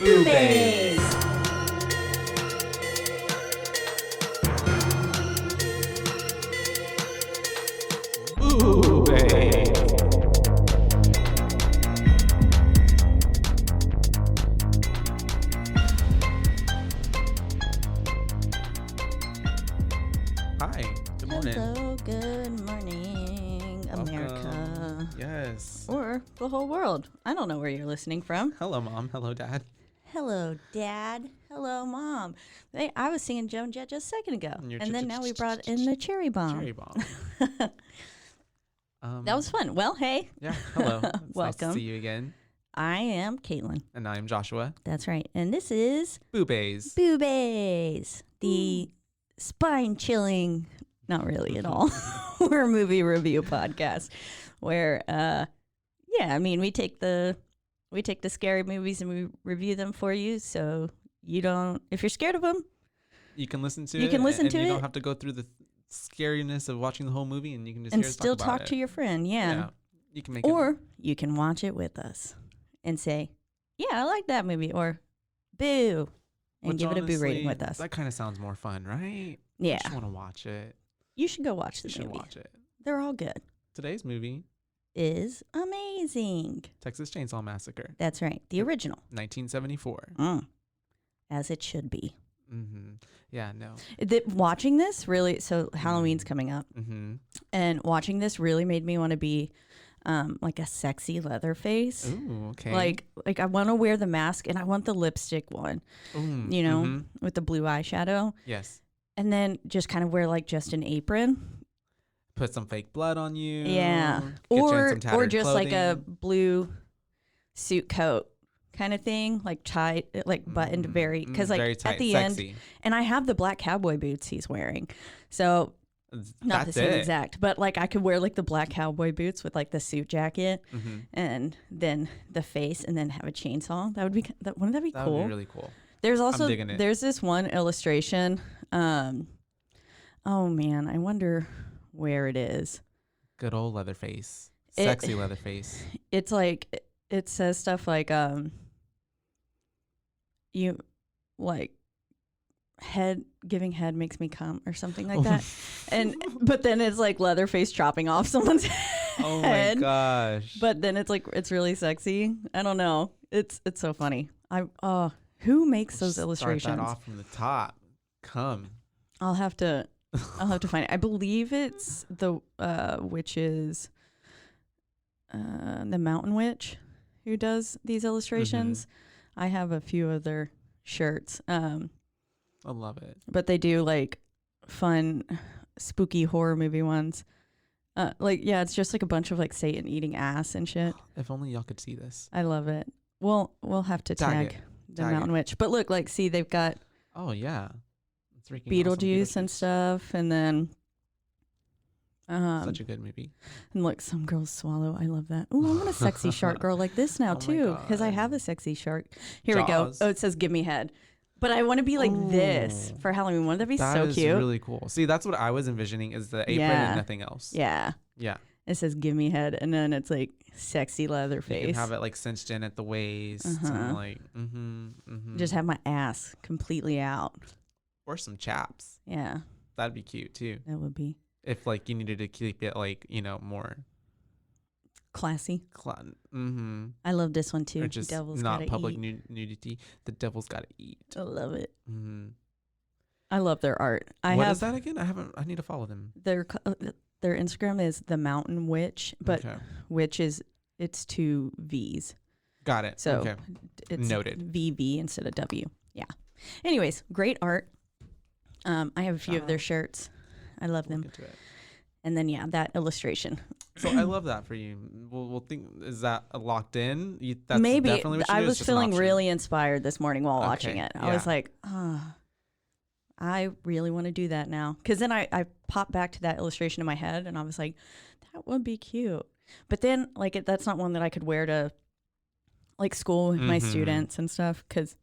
Boobies! Boobies! Hi, good morning. Hello, good morning, America. Welcome. Yes. Or the whole world. I don't know where you're listening from. Hello, Mom. Hello, Dad. Hello, Dad. Hello, Mom. I was singing Joan Jett just a second ago. And then now we brought in the cherry bomb. Cherry bomb. That was fun. Well, hey. Yeah, hello. It's Welcome. Nice to see you again. I am Caitlin. And I'm Joshua. That's right. And this is Boobies. Boobies, the spine-chilling, not really at all, horror movie review podcast where, we take the scary movies and we review them for you, so you don't, if you're scared of them, You can listen to it. You can listen to You it. don't have to go through the scariness of watching the whole movie, and you can just and hear us still talk talk about to it. your friend, yeah. You can make it. Or you can watch it with us and say, yeah, I like that movie, or boo, and Which give it a boo rating honestly, with us. That kind of sounds more fun, right? Yeah, I just want to watch it. you should go watch the You should movie. watch it. They're all good. Today's movie, Is amazing. Texas Chainsaw Massacre, That's right, the original. 1974. As it should be. Mm-hmm. Yeah, no. Watching this really, so Halloween's coming up, Mm-hmm. and watching this really made me want to be like a sexy Leatherface. Ooh, okay. Like I want to wear the mask, and I want the lipstick one, you know, mhm. with the blue eyeshadow, Yes. and then just kind of wear like just an apron. Put some fake blood on you. Yeah. Get you in Or some tattered just like a clothing. blue suit coat kind of thing, like tight, like buttoned very, because like very tight, at the sexy. end, and I have the black cowboy boots he's wearing, so not That's the same it. exact, but like I could wear like the black cowboy boots with like the suit jacket, Mm-hmm. and then the face, and then have a chainsaw. That would be wouldn't that be That cool? would be really cool. There's also digging it. there's this one illustration. Oh man, I wonder where it is. Good old Leatherface. It- Sexy Leatherface. It's like it says stuff like you like giving head makes me come or something like that. But then it's like Leatherface chopping off someone's Oh my head. gosh. But then it's like it's really sexy. I don't know. It's so funny. Who makes those illustrations? Start that off from the top. Come. I'll have to find it. I believe it's the witches, the Mountain Witch, who does these illustrations. I have a few of their shirts, I love it. but they do like fun, spooky horror movie ones. It's just like a bunch of like Satan eating ass and shit. If only y'all could see this. I love it. We'll have to tag the Tag Mountain it. Witch. But look, like, see, they've got Oh yeah. It's freaking Beetlejuice awesome. and stuff, and then Such a good movie. and look, some girls swallow. I love that. Ooh, I want a sexy shark girl like this now Oh my too, because I God. have a sexy shark. Here we go. Jaws. Oh, it says "Give me head," but I want to be like this Ooh. for Halloween. Wouldn't that be That so is cute? really cool. See, that's what I was envisioning is the apron Yeah. and nothing else. Yeah, Yeah. it says "Give me head," and then it's like sexy leather You face. can have it like cinched in at the waist and like Just have my ass completely out. or some chaps. Yeah, That'd be cute too. that would be If like you needed to keep it like, more classy. I love this one too. or just Devil's not Gotta public Eat. nudity. The devil's gotta eat. I love it. Mm-hmm. I love their art. What is that again? I need to follow them. Their Instagram is the Mountain Witch, but Okay. witch it's two V's. Got it. So okay. it's Noted. VV instead of W. Yeah. Anyways, great art. I have a few of their shirts. I love We'll them. get to it. And then that illustration. So I love that for you. We'll think, is that locked in? That's Maybe definitely what you I do? It's was just an feeling option. really inspired this morning while watching Okay, it. I was yeah. like, I really want to do that now. Because then I popped back to that illustration in my head, and I was like, that would be cute. But then like that's not one that I could wear to like school with my students and stuff, because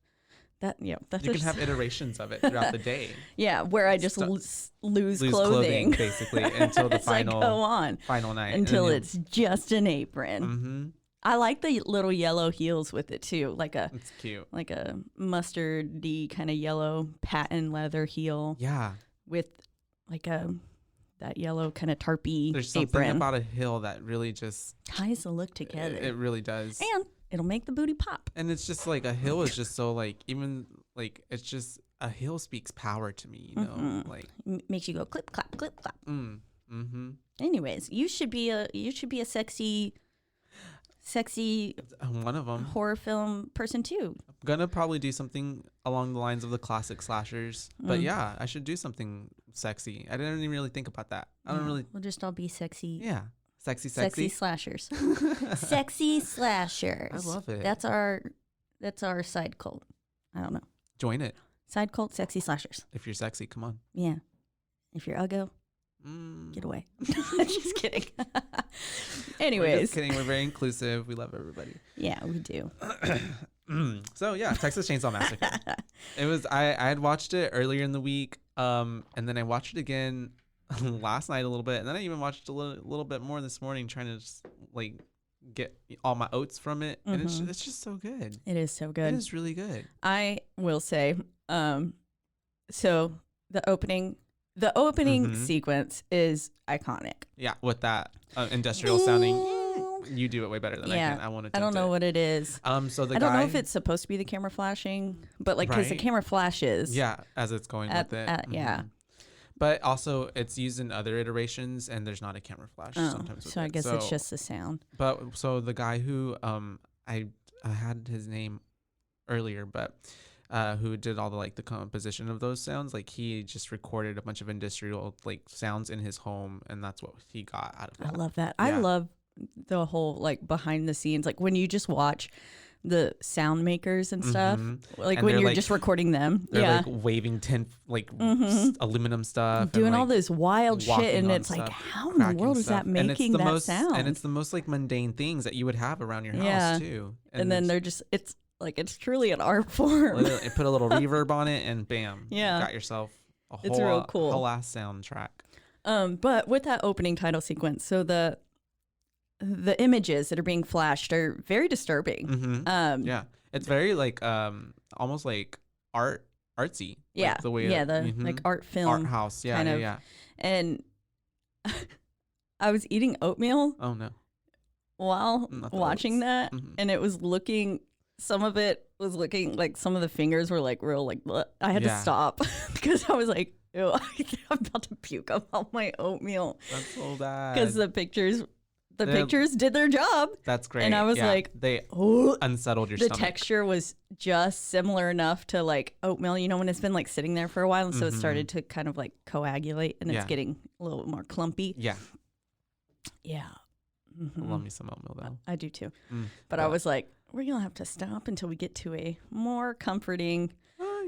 that You that's can just, have iterations of it throughout the day. yeah, where I just lose clothing basically until the as I go on final night until and then it's just an apron. I like the little yellow heels with it too, It's cute. like a mustardy kind of yellow patent leather heel Yeah. with like that yellow kind of tarpy There's something apron. about a heel that really just Ties the look together. it really does. And it'll make the booty pop. And it's just like a hill is just so like even like it's just a hill speaks power to me, you know, like Makes you go clip clap clip clap. mm-hmm. Anyways, you should be a sexy One of them. horror film person too. I'm gonna probably do something along the lines of the classic slashers, but yeah, I should do something sexy. I didn't even really think about that. I don't really. We'll just all be sexy. Yeah, sexy. Sexy slashers. Sexy slashers. I love it. That's our side cult. I don't know. Join it Side cult, sexy slashers. if you're sexy. Come on. Yeah. If you're uggo, get away. Just kidding. We're Anyways. just kidding. We're very inclusive. We love everybody. Yeah, we do. So yeah, Texas Chainsaw Massacre. It was I had watched it earlier in the week, and then I watched it again last night a little bit, and then I even watched a little bit more this morning, trying to just like get all my oats from it, and it's just so good. It is so good. It is really good. I will say, so the opening sequence is iconic. Yeah, with that industrial sounding, you do it way better than I can. I don't know what it is. So the I guy, don't know if it's supposed to be the camera flashing, but like because the Right? camera flashes. yeah, as it's going with it. Yeah. But also, it's used in other iterations, and there's not a camera flash Oh, sometimes. With so I it. guess it's just the sound. But so the guy who I had his name earlier, but who did all the composition of those sounds, like he just recorded a bunch of industrial like sounds in his home, and that's what he got out of that. I love that. Yeah. I love the whole like behind the scenes, like when you just watch the sound makers and stuff, like And when they're, you're like- just recording them. They're Yeah. like waving tin aluminum stuff, Doing and, all like, this wild shit, walking and on it's like, stuff, how in the cracking world is stuff. that And it's making the that most, sound? And it's the most like mundane things that you would have around your house Yeah. too. And then they're just, it's like, it's truly an art form. literally put a little reverb on it, and bam, Yeah. you got yourself a whole It's real cool. whole ass soundtrack. But with that opening title sequence, so the images that are being flashed are very disturbing. Yeah, it's very like almost like artsy. Yeah, like the way like art film, art house. Yeah, kind yeah, of. yeah. And I was eating oatmeal Oh no. while Not the watching oats. that, and it was looking. Some of it was looking like some of the fingers were like real like. Bleh. I had to Yeah. stop because I was like, ew, I'm about to puke up all my oatmeal That's so bad. because the pictures They're- did their job. That's great. And I was yeah. like, they oh, unsettled your the stomach. texture was just similar enough to like oatmeal, you know, when it's been like sitting there for a while, and so it started to kind of like coagulate, and it's Yeah. getting a little bit more clumpy. Yeah, Yeah. I love me some oatmeal though. I do too. Mm. But I was like, we're gonna have to stop until we get to a more comforting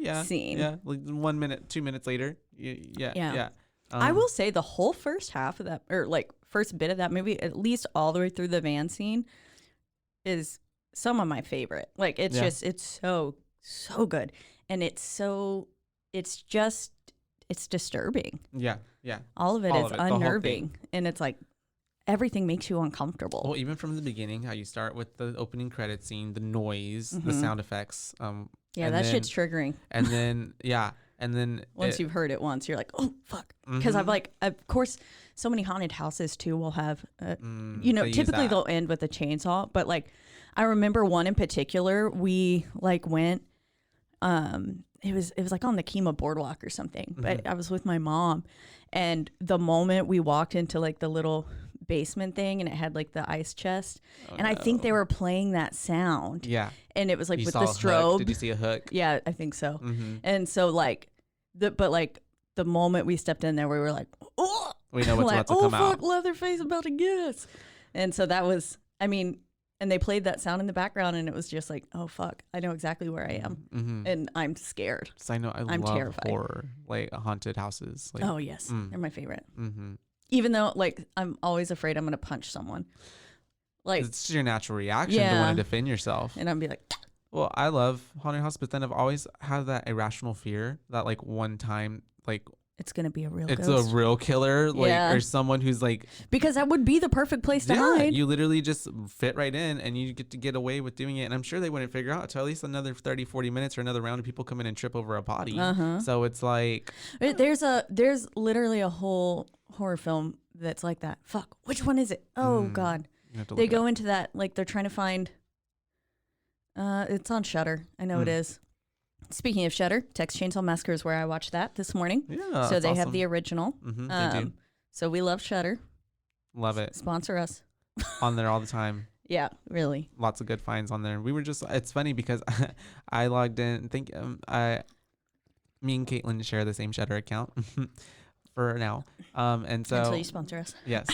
Yeah, scene. Yeah, like 1 minute, 2 minutes later. Yeah. Yeah. I will say the whole first half of that, or like first bit of that movie, at least all the way through the van scene, is some of my favorite. Like it's just, it's so good, and it's disturbing. Yeah, yeah. All of it All is of it, the whole unnerving, and it's like everything makes you uncomfortable. Well, even from the beginning, how you start with the opening credit scene, the noise, the sound effects. Yeah, and that then- shit's triggering. And then and then Once you've heard it once, you're like, oh fuck, because I've like, of course, so many haunted houses too will have, you know, they use typically that. they'll end with a chainsaw, but like, I remember one in particular, we like went, it was like on the Kima boardwalk or something, but I was with my mom, and the moment we walked into like the little basement thing, and it had like the ice chest, and I think they were playing that sound. Yeah. And it was like You with saw the a hook. strobe. Did you see a hook? Yeah, I think so. And so like the moment we stepped in there, we were like, oh, We know what's like, about to come fuck, out. Leatherface about to get us. And so that was, I mean, and they played that sound in the background, and it was just like, oh fuck, I know exactly where I am, and I'm scared. So I know I'm love terrified. horror, like haunted houses. Like, Oh yes, they're my favorite. mm-hmm. Even though like I'm always afraid I'm gonna punch someone, like, It's just your natural reaction to Yeah. want to defend yourself. and I'd be like, Well, I love haunted house, but then I've always had that irrational fear that like one time, like it's gonna be a real It's ghost. a real killer, like, Yeah. or someone who's like, Because that would be the perfect place to hide. you literally just fit right in and you get to get away with doing it. And I'm sure they wouldn't figure out until at least another 30, 40 minutes or another round of people come in and trip over a body. So it's like, There's literally a whole horror film that's like that. Fuck, which one is it? Oh God, you have to they look it go up. into that like they're trying to find. It's on Shudder. I know it is. Speaking of Shudder, Texas Chainsaw Massacre is where I watched that this morning. Yeah, So they have awesome. the original. They do. So we love Shudder. Love it. Sponsor us. On there all the time. Yeah, really. Lots of good finds on there. We were just, it's funny because I logged in, me and Caitlin share the same Shudder account for now. And so Until you sponsor us. yes.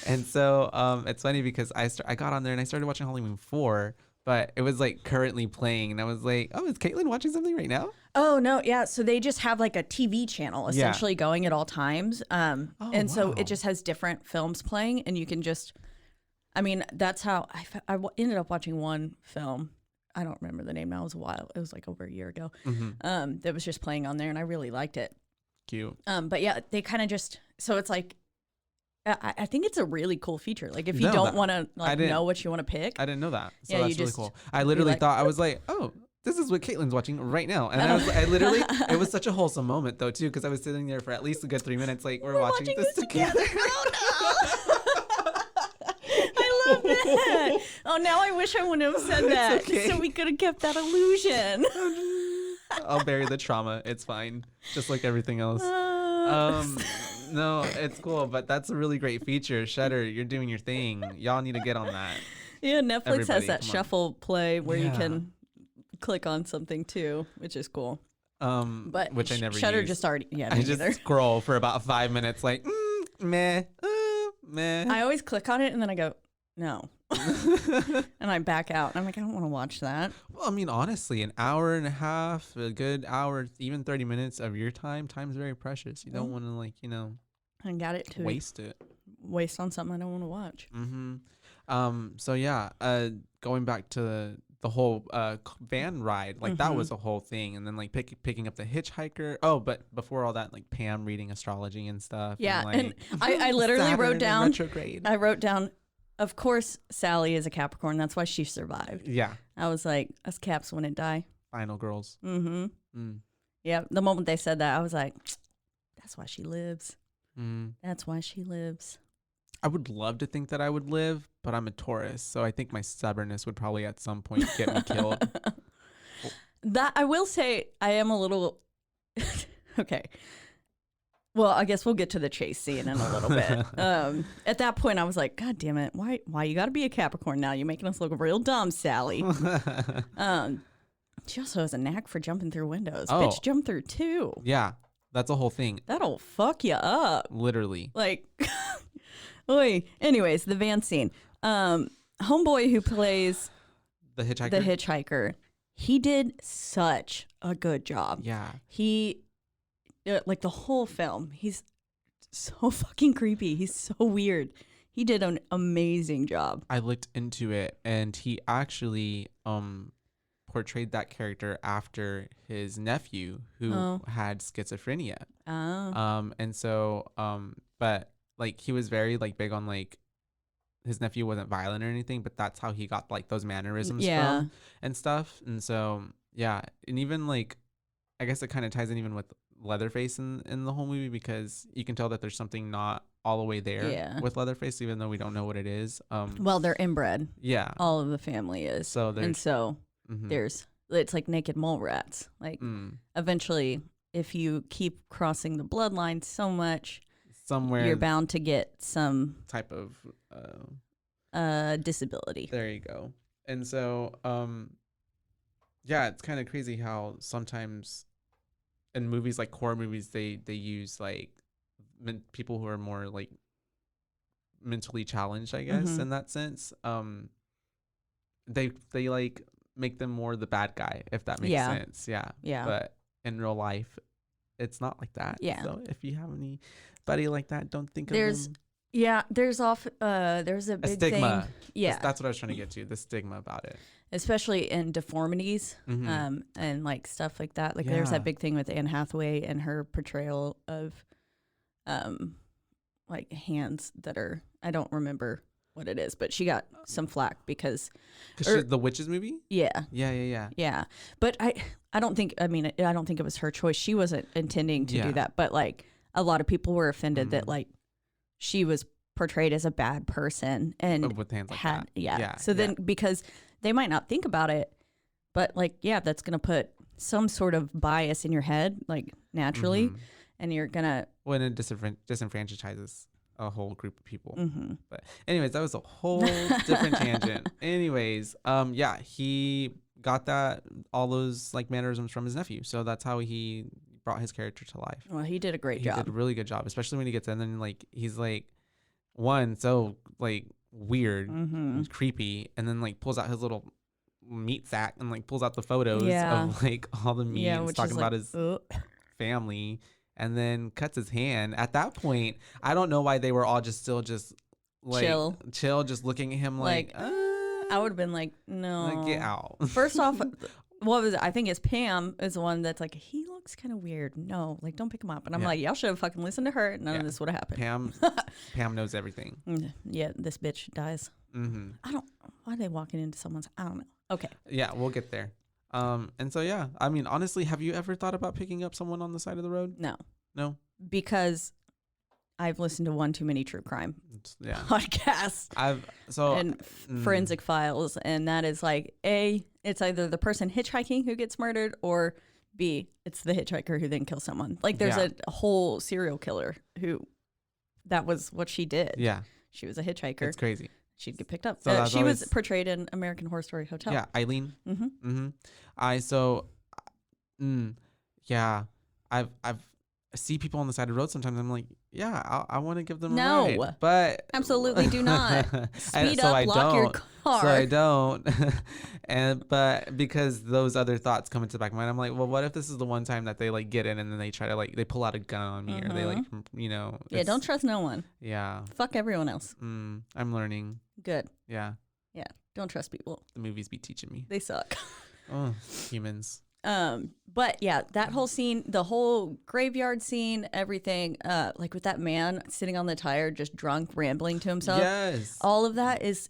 And so it's funny because I got on there and I started watching Halloween 4, but it was like currently playing and I was like, oh, is Caitlin watching something right now? Oh no, yeah. So they just have like a TV channel essentially going at all times. And so wow. it just has different films playing and you can just, I mean, that's how ended up watching one film. I don't remember the name now. It was a while. It was like over a year ago. That was just playing on there and I really liked it. Cute. But yeah, they kind of just, so it's like, I think it's a really cool feature. Like if you don't want to like know what you want to pick. I didn't know that. So Yeah, that's you really just cool. I literally like, thought, I was like, oh, this is what Caitlin's watching right now. And I literally, it was such a wholesome moment though too, because I was sitting there for at least a good 3 minutes, like we're watching this together. Oh no! I love that. Oh, now I wish I wouldn't have said that, okay. so we could have kept that illusion. I'll bury the trauma. It's fine. Just like everything else. No, it's cool, but that's a really great feature. Shudder, you're doing your thing. Y'all need to get on that. Yeah, Netflix Everybody, has that come on. shuffle play where you can click on something too, which is cool. But which I never Shudder use. just already, yeah, I me just neither. scroll for about 5 minutes, like meh. I always click on it and then I go, no. And I back out. I'm like, I don't want to watch that. Well, I mean, honestly, an hour and a half, a good hour, even 30 minutes of your time is very precious. You don't want to, like, I got it to waste it. waste on something I don't want to watch. So yeah, going back to the whole van ride, like that was a whole thing. And then like picking up the hitchhiker. Oh, but before all that, like Pam reading astrology and stuff. Yeah, and, like, I literally Saturn wrote in down, retrograde. I wrote down, of course, Sally is a Capricorn. That's why she survived. Yeah. I was like, us Caps wouldn't die. Final girls. Yeah, the moment they said that, I was like, that's why she lives. Mm. That's why she lives. I would love to think that I would live, but I'm a Taurus, so I think my stubbornness would probably at some point get me killed. That I will say, I am a little okay. Well, I guess we'll get to the chase scene in a little bit. At that point, I was like, God damn it, why you got to be a Capricorn now? You're making us look real dumb, Sally. She also has a knack for jumping through windows. Oh. Bitch, jump through too. Yeah, that's a whole thing. That'll fuck you up. Literally. Like, oy. Anyways, the van scene. Homeboy who plays The hitchhiker. the hitchhiker, he did such a good job. Yeah. He, like the whole film, he's so fucking creepy. He's so weird. He did an amazing job. I looked into it, and he actually portrayed that character after his nephew who had schizophrenia. Oh. And so but like he was very like big on like his nephew wasn't violent or anything, but that's how he got like those mannerisms from and stuff. And so yeah, and even like I guess it kind of ties in even with Leatherface in the whole movie, because you can tell that there's something not all the way there with Leatherface, even though we don't know what it is. Well, they're inbred. Yeah. All of the family is. So there's, and so it's like naked mole rats. Like eventually, if you keep crossing the bloodline so much, somewhere you're bound to get some type of disability. There you go. And so yeah, it's kind of crazy how sometimes in movies like horror movies they use like people who are more like mentally challenged, I guess, in that sense. They like make them more the bad guy, if that makes sense. Yeah. But in real life, it's not like that. Yeah. So if you have anybody like that, don't think of them. Yeah, there's a big stigma. thing. Yeah. That's what I was trying to get to, the stigma about it. especially in deformities, and like stuff like that. Like there's that big thing with Anne Hathaway and her portrayal of, like hands that are, I don't remember what it is, but she got some flack because the Witches movie. Yeah. But I don't think it was her choice. She wasn't intending to do that, but like a lot of people were offended that like she was portrayed as a bad person and with hands like that. So then because they might not think about it, but like, that's going to put some sort of bias in your head, like naturally, and you're going to. When it disenfranchises a whole group of people. But anyways, that was a whole different tangent. Anyways, he got all those like mannerisms from his nephew. So that's how he brought his character to life. Well, he did a great job. He did a really good job, especially when he gets in and like he's like so like weird, creepy, and then like pulls out his little meat sack and like pulls out the photos of like all the meats, talking about his family, and then cuts his hand. At that point, I don't know why they were all still like chill, just looking at him like I would have been like, no, like, get out. First off, what was it? I think it's Pam is the one that's like, he looks kind of weird. No, like, don't pick him up. And I'm like, y'all should have fucking listened to her. None of this would have happened. Pam knows everything. Yeah, this bitch dies. Why are they walking into someone's? I don't know. Okay. Yeah, we'll get there. And so I mean, honestly, have you ever thought about picking up someone on the side of the road? No, because I've listened to one too many true crime podcasts. Forensic Files, and that is like it's either the person hitchhiking who gets murdered, or B, it's the hitchhiker who then kills someone. Like there's a whole serial killer who that was what she did. Yeah, she was a hitchhiker. It's crazy. She'd get picked up. So she was portrayed in American Horror Story Hotel. Yeah, Eileen. I've see people on the side of the road sometimes. I'm like, I want to give them a ride, but absolutely do not speed up, lock your car. So I don't, but because those other thoughts come into the back of my mind, I'm like, well, what if this is the one time that they like get in and then they try to like they pull out a gun on me or they like don't trust no one. Fuck everyone else. I'm learning. Good. Yeah, don't trust people. The movies be teaching me. They suck. Oh, humans. But that whole scene, the whole graveyard scene, everything, like with that man sitting on the tire, just drunk, rambling to himself. Yes. All of that it's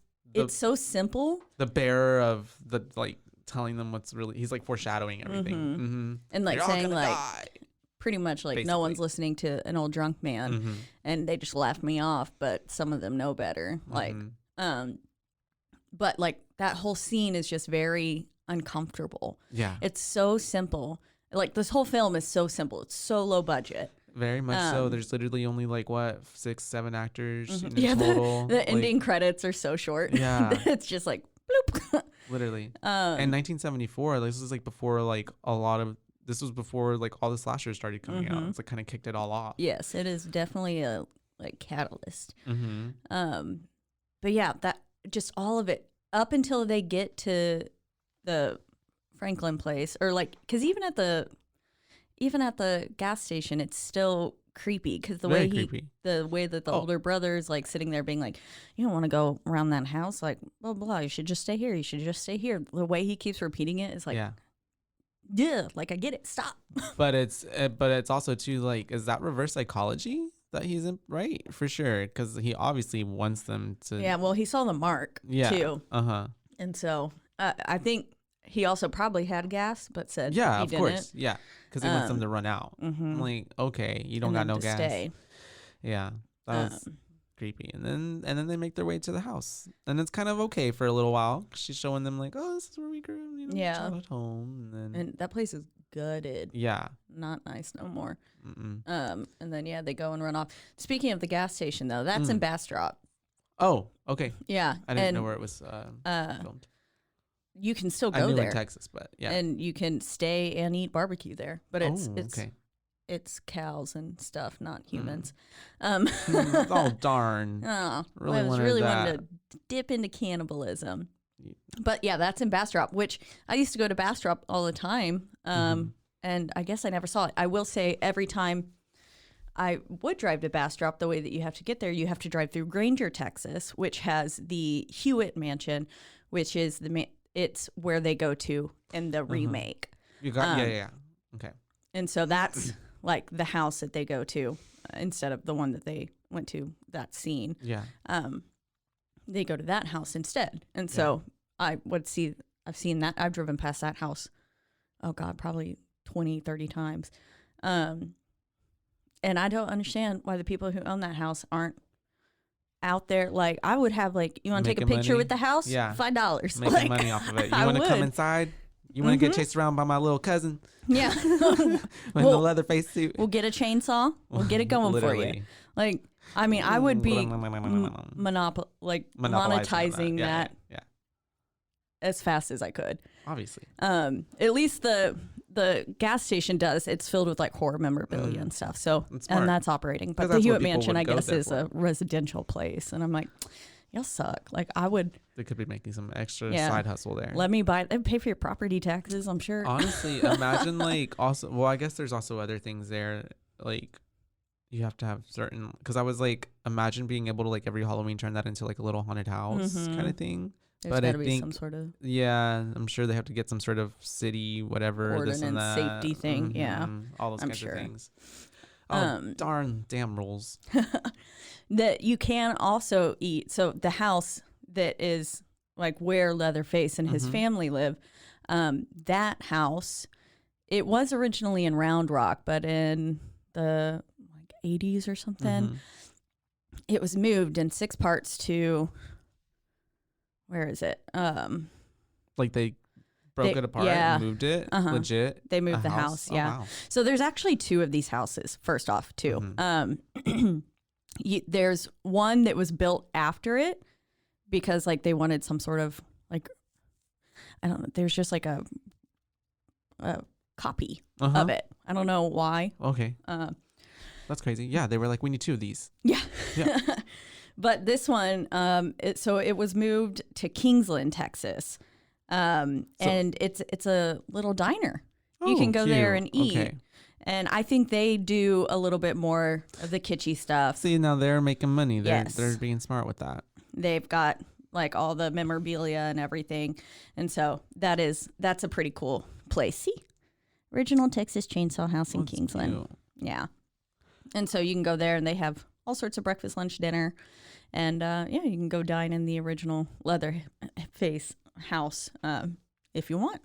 so simple. The bearer of the, like, telling them what's really, he's like foreshadowing everything. And like You're saying like, die. Pretty much like basically. No one's listening to an old drunk man and they just laughed me off, but some of them know better. Like, but like that whole scene is just very uncomfortable. Yeah, it's so simple. Like this whole film is so simple. It's so low budget. Very much so. There's literally only like 6-7 actors in total. The ending credits are so short. Yeah, it's just like bloop. Literally. And 1974. This was like before like this was before like all the slashers started coming out. It's like kind of kicked it all off. Yes, it is definitely a like catalyst. But yeah, that just all of it up until they get to the Franklin place, or like, because even at the gas station, it's still creepy because the way that the older brother's like sitting there being like, you don't want to go around that house, like blah blah. You should just stay here. You should just stay here. The way he keeps repeating it is like, yeah, like I get it. Stop. But it's also too like, is that reverse psychology that he's in? Right, for sure, because he obviously wants them to. Yeah, well, he saw the mark too. And so I think he also probably had gas, but said he of didn't. Course, yeah, because he wants them to run out. I'm like, okay, you don't got no gas. Stay. Yeah, that was creepy. And then they make their way to the house, and it's kind of okay for a little while. She's showing them like, oh, this is where we grew, childhood home, and that place is gutted. Yeah, not nice no more. And then they go and run off. Speaking of the gas station, though, that's in Bastrop. Oh, okay. Yeah, I didn't know where it was filmed. You can still go there in Texas, but and you can stay and eat barbecue there. But it's okay. It's cows and stuff, not humans. Oh darn! I wanted to dip into cannibalism. But yeah, that's in Bastrop, which I used to go to Bastrop all the time. And I guess I never saw it. I will say every time I would drive to Bastrop, the way that you have to get there, you have to drive through Granger, Texas, which has the Hewitt Mansion, which is it's where they go to in the remake. You got yeah. Okay. And so that's like the house that they go to instead of the one that they went to, that scene. Yeah. They go to that house instead. And so I've seen that. I've driven past that house, oh God, probably 20, 30 times. And I don't understand why the people who own that house aren't out there. Like, I would have, like, you want to take a picture with the house? Yeah. $5. Making money off of it. You want to come inside? You want to get chased around by my little cousin? Yeah. In the leather face suit? We'll get a chainsaw. We'll get it going for you. Like, I mean, I would be monetizing that as fast as I could. Obviously. At least the gas station does. It's filled with like horror memorabilia and stuff. So, and that's operating. But the Hewitt Mansion, I guess, is a residential place. And I'm like, y'all suck. Like, I would. They could be making some extra side hustle there. Let me buy it. Pay for your property taxes, I'm sure. Honestly, imagine like also, well, I guess there's also other things there. Like, you have to have certain, because I was like, imagine being able to like every Halloween turn that into like a little haunted house kind of thing. There's got to be some sort of. Yeah, I'm sure they have to get some sort of city, whatever, ordinance, this and that. Safety thing. Yeah. All those kinds of things. Oh, damn rules. That you can also eat. So the house that is like where Leatherface and his family live, that house, it was originally in Round Rock, but in the like 80s or something, it was moved in 6 parts to, where is it? Like they broke it apart and moved it? Legit? They moved the house, Oh, wow. So there's actually 2 of these houses, first off, too. There's one that was built after it because like they wanted some sort of like, I don't know, there's just like a copy of it. I don't know why. Okay. That's crazy. Yeah, they were like, we need 2 of these. Yeah. But this one, so it was moved to Kingsland, Texas. And it's a little diner. You can go there and eat. Okay. And I think they do a little bit more of the kitschy stuff. See, now they're making money. They're being smart with that. They've got like all the memorabilia and everything. And so that's a pretty cool place. See? Original Texas Chainsaw House in Kingsland. Cute. Yeah. And so you can go there and they have all sorts of breakfast, lunch, dinner. And you can go dine in the original Leatherface house if you want.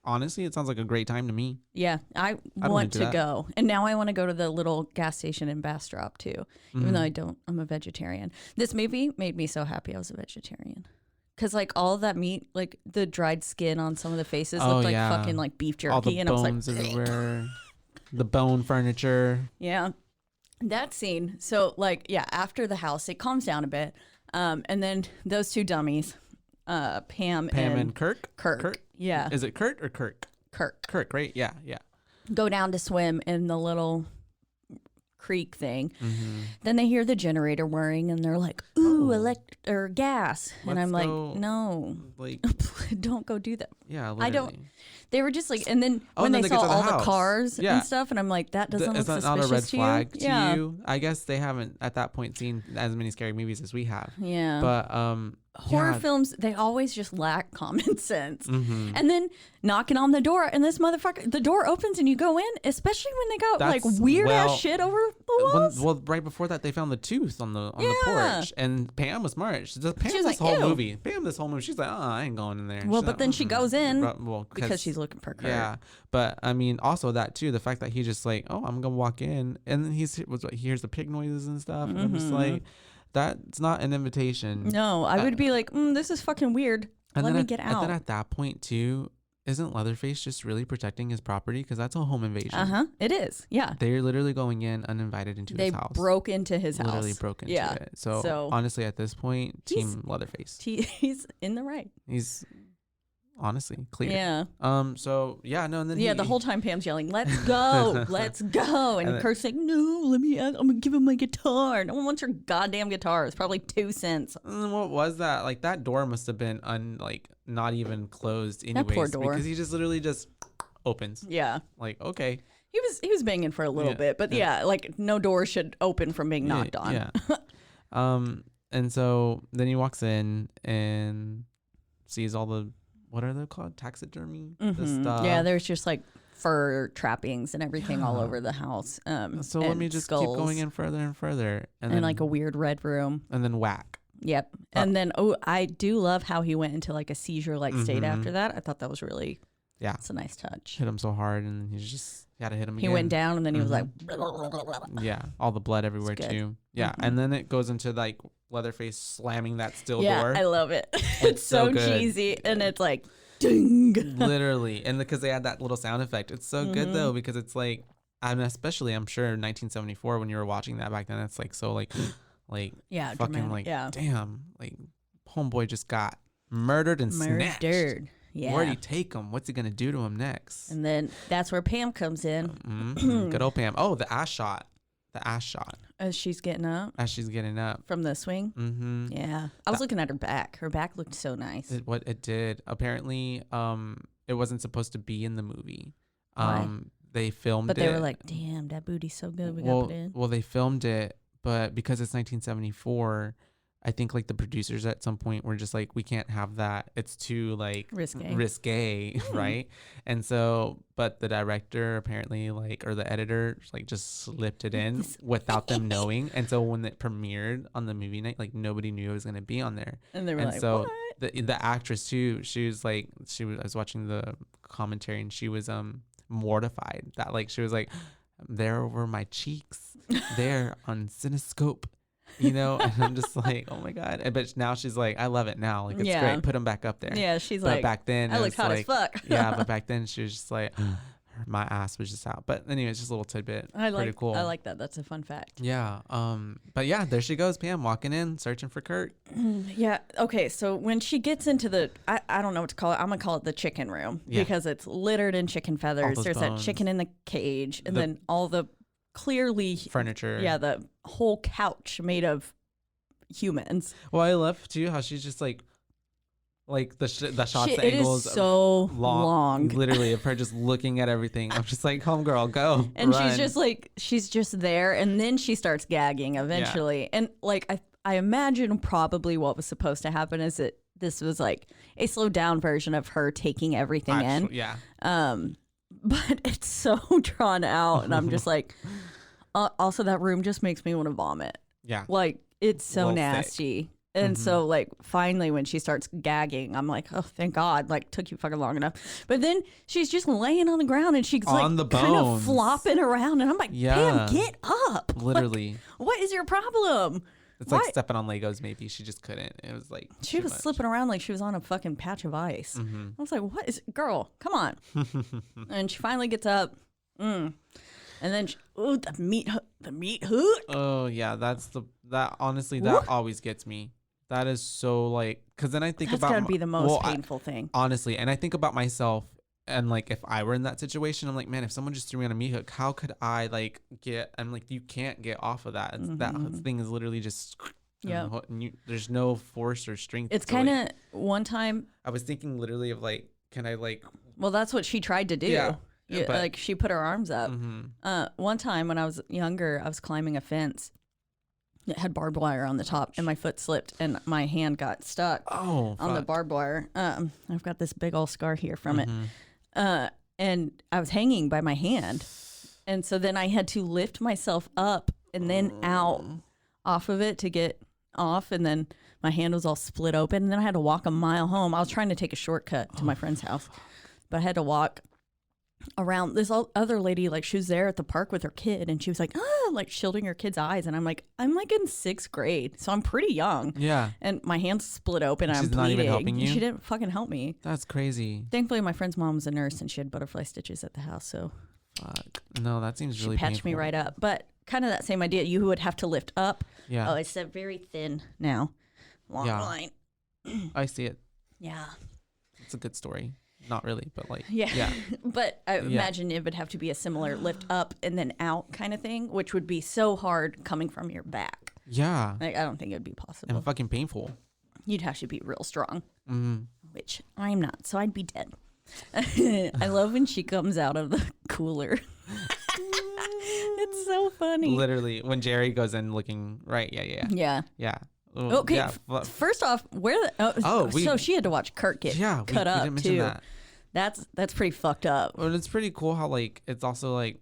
Honestly, it sounds like a great time to me. Yeah, I want to go. And now I want to go to the little gas station in Bastrop too, even though I'm a vegetarian. This movie made me so happy I was a vegetarian. Because like all of that meat, like the dried skin on some of the faces looked like fucking like beef jerky. All the bones everywhere. The bone furniture. Yeah. That scene. So like, after the house, it calms down a bit. And then those 2 dummies, Pam and Kirk? Kirk. Yeah. Is it Kurt or Kirk? Kirk, right? Yeah. Go down to swim in the little creek thing. Then they hear the generator whirring and they're like, ooh, or gas. And I'm like, no, like, don't go do that. Yeah, literally. I don't. They were just like, and then when they saw all the cars and stuff, and I'm like, that doesn't look suspicious to you. Is that not a red flag to you? I guess they haven't at that point seen as many scary movies as we have. Yeah. But horror films, they always just lack common sense. And then knocking on the door, and this motherfucker, the door opens and you go in, especially when they got like weird ass shit over the walls. Well, right before that, they found the tooth on the porch, and Pam was smart. She was this like, whole movie, she's like, oh, I ain't going in there. Well, but then she goes in because she's looking for Kurt. Yeah, but I mean, also that too, the fact that he just like, oh, I'm gonna walk in, and then he hears the pig noises and stuff, and I'm just like, that's not an invitation. No, I would be like, this is fucking weird. Let me get out. And then at that point too, isn't Leatherface just really protecting his property? Because that's a home invasion. It is. Yeah. They're literally going in uninvited into his house. They broke into his house. Literally broke into it. So honestly, at this point, team Leatherface. He's in the right. He's honestly clear. Yeah. So yeah, no, and then the whole time Pam's yelling, "Let's go, let's go," and Kurt's like, "No, let me. I'm gonna give him my guitar. No one wants your goddamn guitar. It's probably 2 cents." What was that? Like that door must have been not even closed anyways. That poor door. Because he just literally just opens. Yeah. Like okay. He was banging for a little bit, but like no door should open from being knocked on. Yeah. And so then he walks in and sees all the what are they called? Taxidermy. The Mhm. stuff. Yeah, there's just like fur trappings and everything all over the house. So let me just keep going in further and further, and then like a weird red room. and then whack. Yep. And then I do love how he went into like a seizure like state after that. I thought that was really it's a nice touch. Hit him so hard, and he had to hit him again. He went down, and then he was like, yeah, all the blood everywhere too. Yeah, and then it goes into like Leatherface slamming that steel door. I love it. It's so good. cheesy, and it's like, ding. Literally, and because they had that little sound effect, it's so good though, because it's like, especially I'm sure in 1974 when you were watching that back then, it's like so like yeah, fucking dramatic, like damn, like homeboy just got murdered and snatched. Yeah. Where'd he take him? What's he gonna do to him next? And then that's where Pam comes in. Good old Pam. Oh, the ass shot. As she's getting up. As she's getting up From the swing. Mm-hmm. Yeah. I was looking at her back. Her back looked so nice. It did. Apparently, it wasn't supposed to be in the movie. Why? They filmed it. But they were like, damn, that booty's so good. We got to put it in. Well, they filmed it, but because it's 1974, I think like the producers at some point were just like, we can't have that. It's too like risque, right? And so, but the director apparently or the editor just slipped it in without them knowing. And so when it premiered on the movie night, like nobody knew it was going to be on there. And they were like, so what? The actress too, I was watching the commentary, and she was mortified that she was like, there were my cheeks there on Cinescope. And I'm just like, oh my God. But now she's like, I love it now. It's great. Put them back up there. Yeah, she's but like, back then, I looked hot as fuck. yeah, but back then she was just like, my ass was just out. But anyway, it's just a little tidbit. Pretty cool. I like that. That's a fun fact. Yeah. But yeah, there she goes, Pam, walking in, searching for Kurt. Yeah. Okay. So when she gets into I don't know what to call it. I'm going to call it the chicken room because it's littered in chicken feathers. There's bones. That chicken in the cage, and then all the clearly furniture. Yeah. The whole couch made of humans. Well, I love too how she's just like the shots, the it angles is so long. Literally, of her just looking at everything. I'm just like, home girl, go. And run. she's just there, and then she starts gagging eventually. Yeah. And I imagine probably what was supposed to happen is that this was like a slowed down version of her taking everything in. Yeah. But it's so drawn out, and I'm just like, also that room just makes me want to vomit. Yeah. It's so nasty. Thick. And so finally when she starts gagging, I'm like, oh, thank God, took you fucking long enough. But then she's just laying on the ground, and she's on the kind of flopping around, and I'm like, Pam, get up. Literally. What is your problem? It's like stepping on Legos maybe. She just couldn't. It was like she was slipping around like she was on a fucking patch of ice. I was like, what is girl, come on. And she finally gets up. And then, the meat hook. Oh yeah, that honestly, that always gets me. That is so because then I think that's gotta be the most painful thing. Honestly, and I think about myself, and if I were in that situation, I'm like, man, if someone just threw me on a meat hook, how could I get? I'm like, you can't get off of that. That thing is literally just. Yeah. There's no force or strength. It's kind of one time. I was thinking literally of can I Well, that's what she tried to do. Yeah. Yeah, she put her arms up. One time when I was younger, I was climbing a fence. It had barbed wire on the top, and my foot slipped, and my hand got stuck on the barbed wire. I've got this big old scar here from it. And I was hanging by my hand. And so then I had to lift myself up and then out off of it to get off. And then my hand was all split open. And then I had to walk a mile home. I was trying to take a shortcut to my friend's house, but I had to walk around. This other lady, she was there at the park with her kid, and she was like, shielding her kid's eyes, and I'm like in 6th grade, so I'm pretty young. Yeah. And my hand's split open, and I'm bleeding. Not even helping you? She didn't fucking help me. That's crazy. Thankfully, my friend's mom was a nurse, and she had butterfly stitches at the house, so. Fuck. No, that seems really painful. She patched me right up, but kind of that same idea. You would have to lift up. Yeah. Oh, it's very thin now. Long line. I see it. Yeah. It's a good story. Not really, but yeah. But I imagine it would have to be a similar lift up and then out kind of thing, which would be so hard coming from your back. Yeah. I don't think it would be possible. And fucking painful. You'd have to be real strong, which I'm not, so I'd be dead. I love when she comes out of the cooler. It's so funny. Literally, when Jerry goes in looking, right? Yeah. Okay, Yeah. first off, so she had to watch Kurt get cut up didn't mention too. that. That's pretty fucked up. But it's pretty cool how like it's also like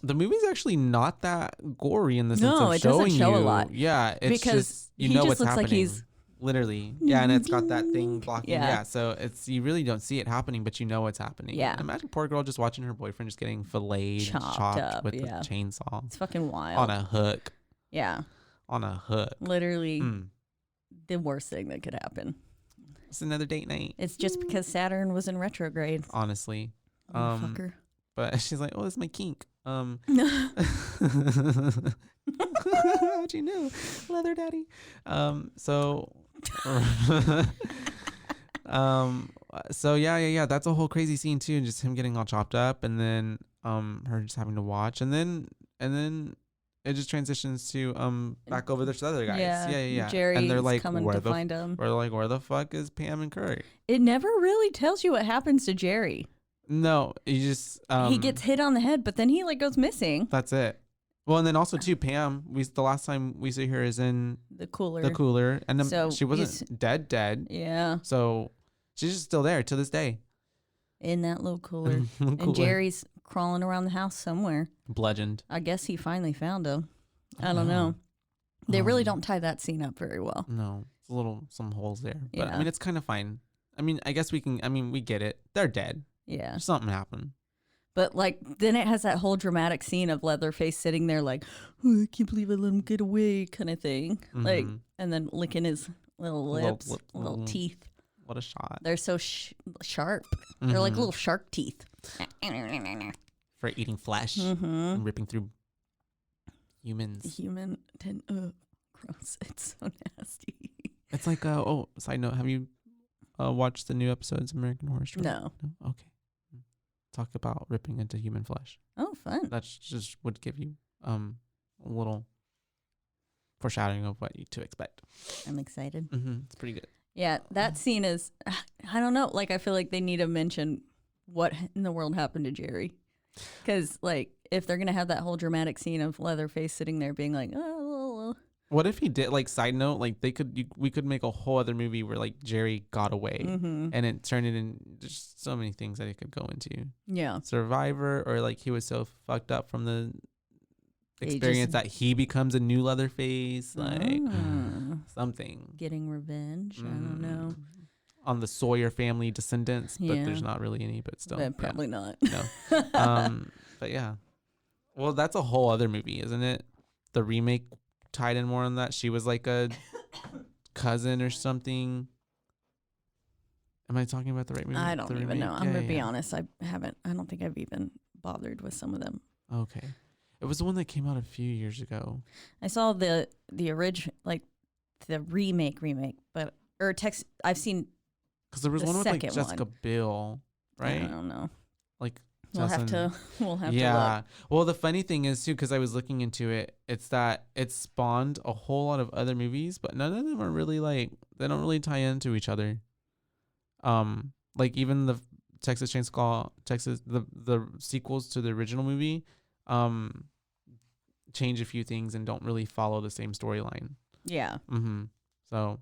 the movie's actually not that gory in the sense of it showing doesn't show you. a lot. Yeah, it's Because just he know just what's looks happening. like he's literally, yeah, and it's got that thing blocking. Yeah. Yeah, so it's you really don't see it happening, but you know what's happening. Yeah. Imagine poor girl just watching her boyfriend just getting filleted, Chopped chopped up, with yeah. a chainsaw It's fucking wild. on a hook. Yeah, On a hook. literally the worst thing that could happen. It's another date night. It's just because Saturn was in retrograde. Honestly. Fucker. But she's like, oh, it's my kink. How'd you know? Leather daddy. So yeah. That's a whole crazy scene too. Just him getting all chopped up and then her just having to watch and then it just transitions to back over to the other guys. Yeah. Jerry's and they're like, coming to find him. We're like, where the fuck is Pam and Kurt? It never really tells you what happens to Jerry. No, you just he gets hit on the head, but then he like goes missing. That's it. Well, and then also too, Pam. The last time we see her is in the cooler. and then So she wasn't dead. Yeah. So she's just still there to this day. In that little cooler. And Jerry's crawling around the house somewhere. Bludgeoned. I guess he finally found him. I don't know. They really don't tie that scene up very well. No, it's some holes there. But Yeah. I mean, it's kind of fine. I mean, I guess we get it. They're dead. Yeah. Something happened. But like then it has that whole dramatic scene of Leatherface sitting there like, oh, I can't believe I let him get away kind of thing. Like, and then licking his little lips, little teeth. What a shot. They're so sharp. They're like little shark teeth. For eating flesh and ripping through humans. Gross. It's so nasty. It's like, side note, have you watched the new episodes of American Horror Story? No. Okay. Talk about ripping into human flesh. Oh, fun. That's just would give you a little foreshadowing of what to expect. I'm excited. It's pretty good. Yeah, that scene is, I don't know, like I feel like they need to mention what in the world happened to Jerry. Because like if they're going to have that whole dramatic scene of Leatherface sitting there being like, oh. What if he did, like, side note, like we could make a whole other movie where like Jerry got away and it turned it in just so many things that it could go into. Yeah. Survivor, or like he was so fucked up from the experience that he becomes a new Leatherface, like something. Getting revenge. I don't know. On the Sawyer family descendants, but Yeah. there's not really any, but still. But probably not. No. But yeah. Well, that's a whole other movie, isn't it? The remake tied in more on that. She was like a cousin or something. Am I talking about the right movie? I don't even know. I'm Yeah, going to be yeah. honest. I don't think I've even bothered with some of them. Okay. It was the one that came out a few years ago. I saw the original, like the remake, but, I've seen. Because there was The one with like second Jessica one. Bill, right? I don't know. Like We'll have to yeah. look. Well, the funny thing is too, because I was looking into it, it's that it spawned a whole lot of other movies, but none of them are really like, they don't really tie into each other. Like even the the sequels to the original movie, change a few things and don't really follow the same storyline. Yeah. So,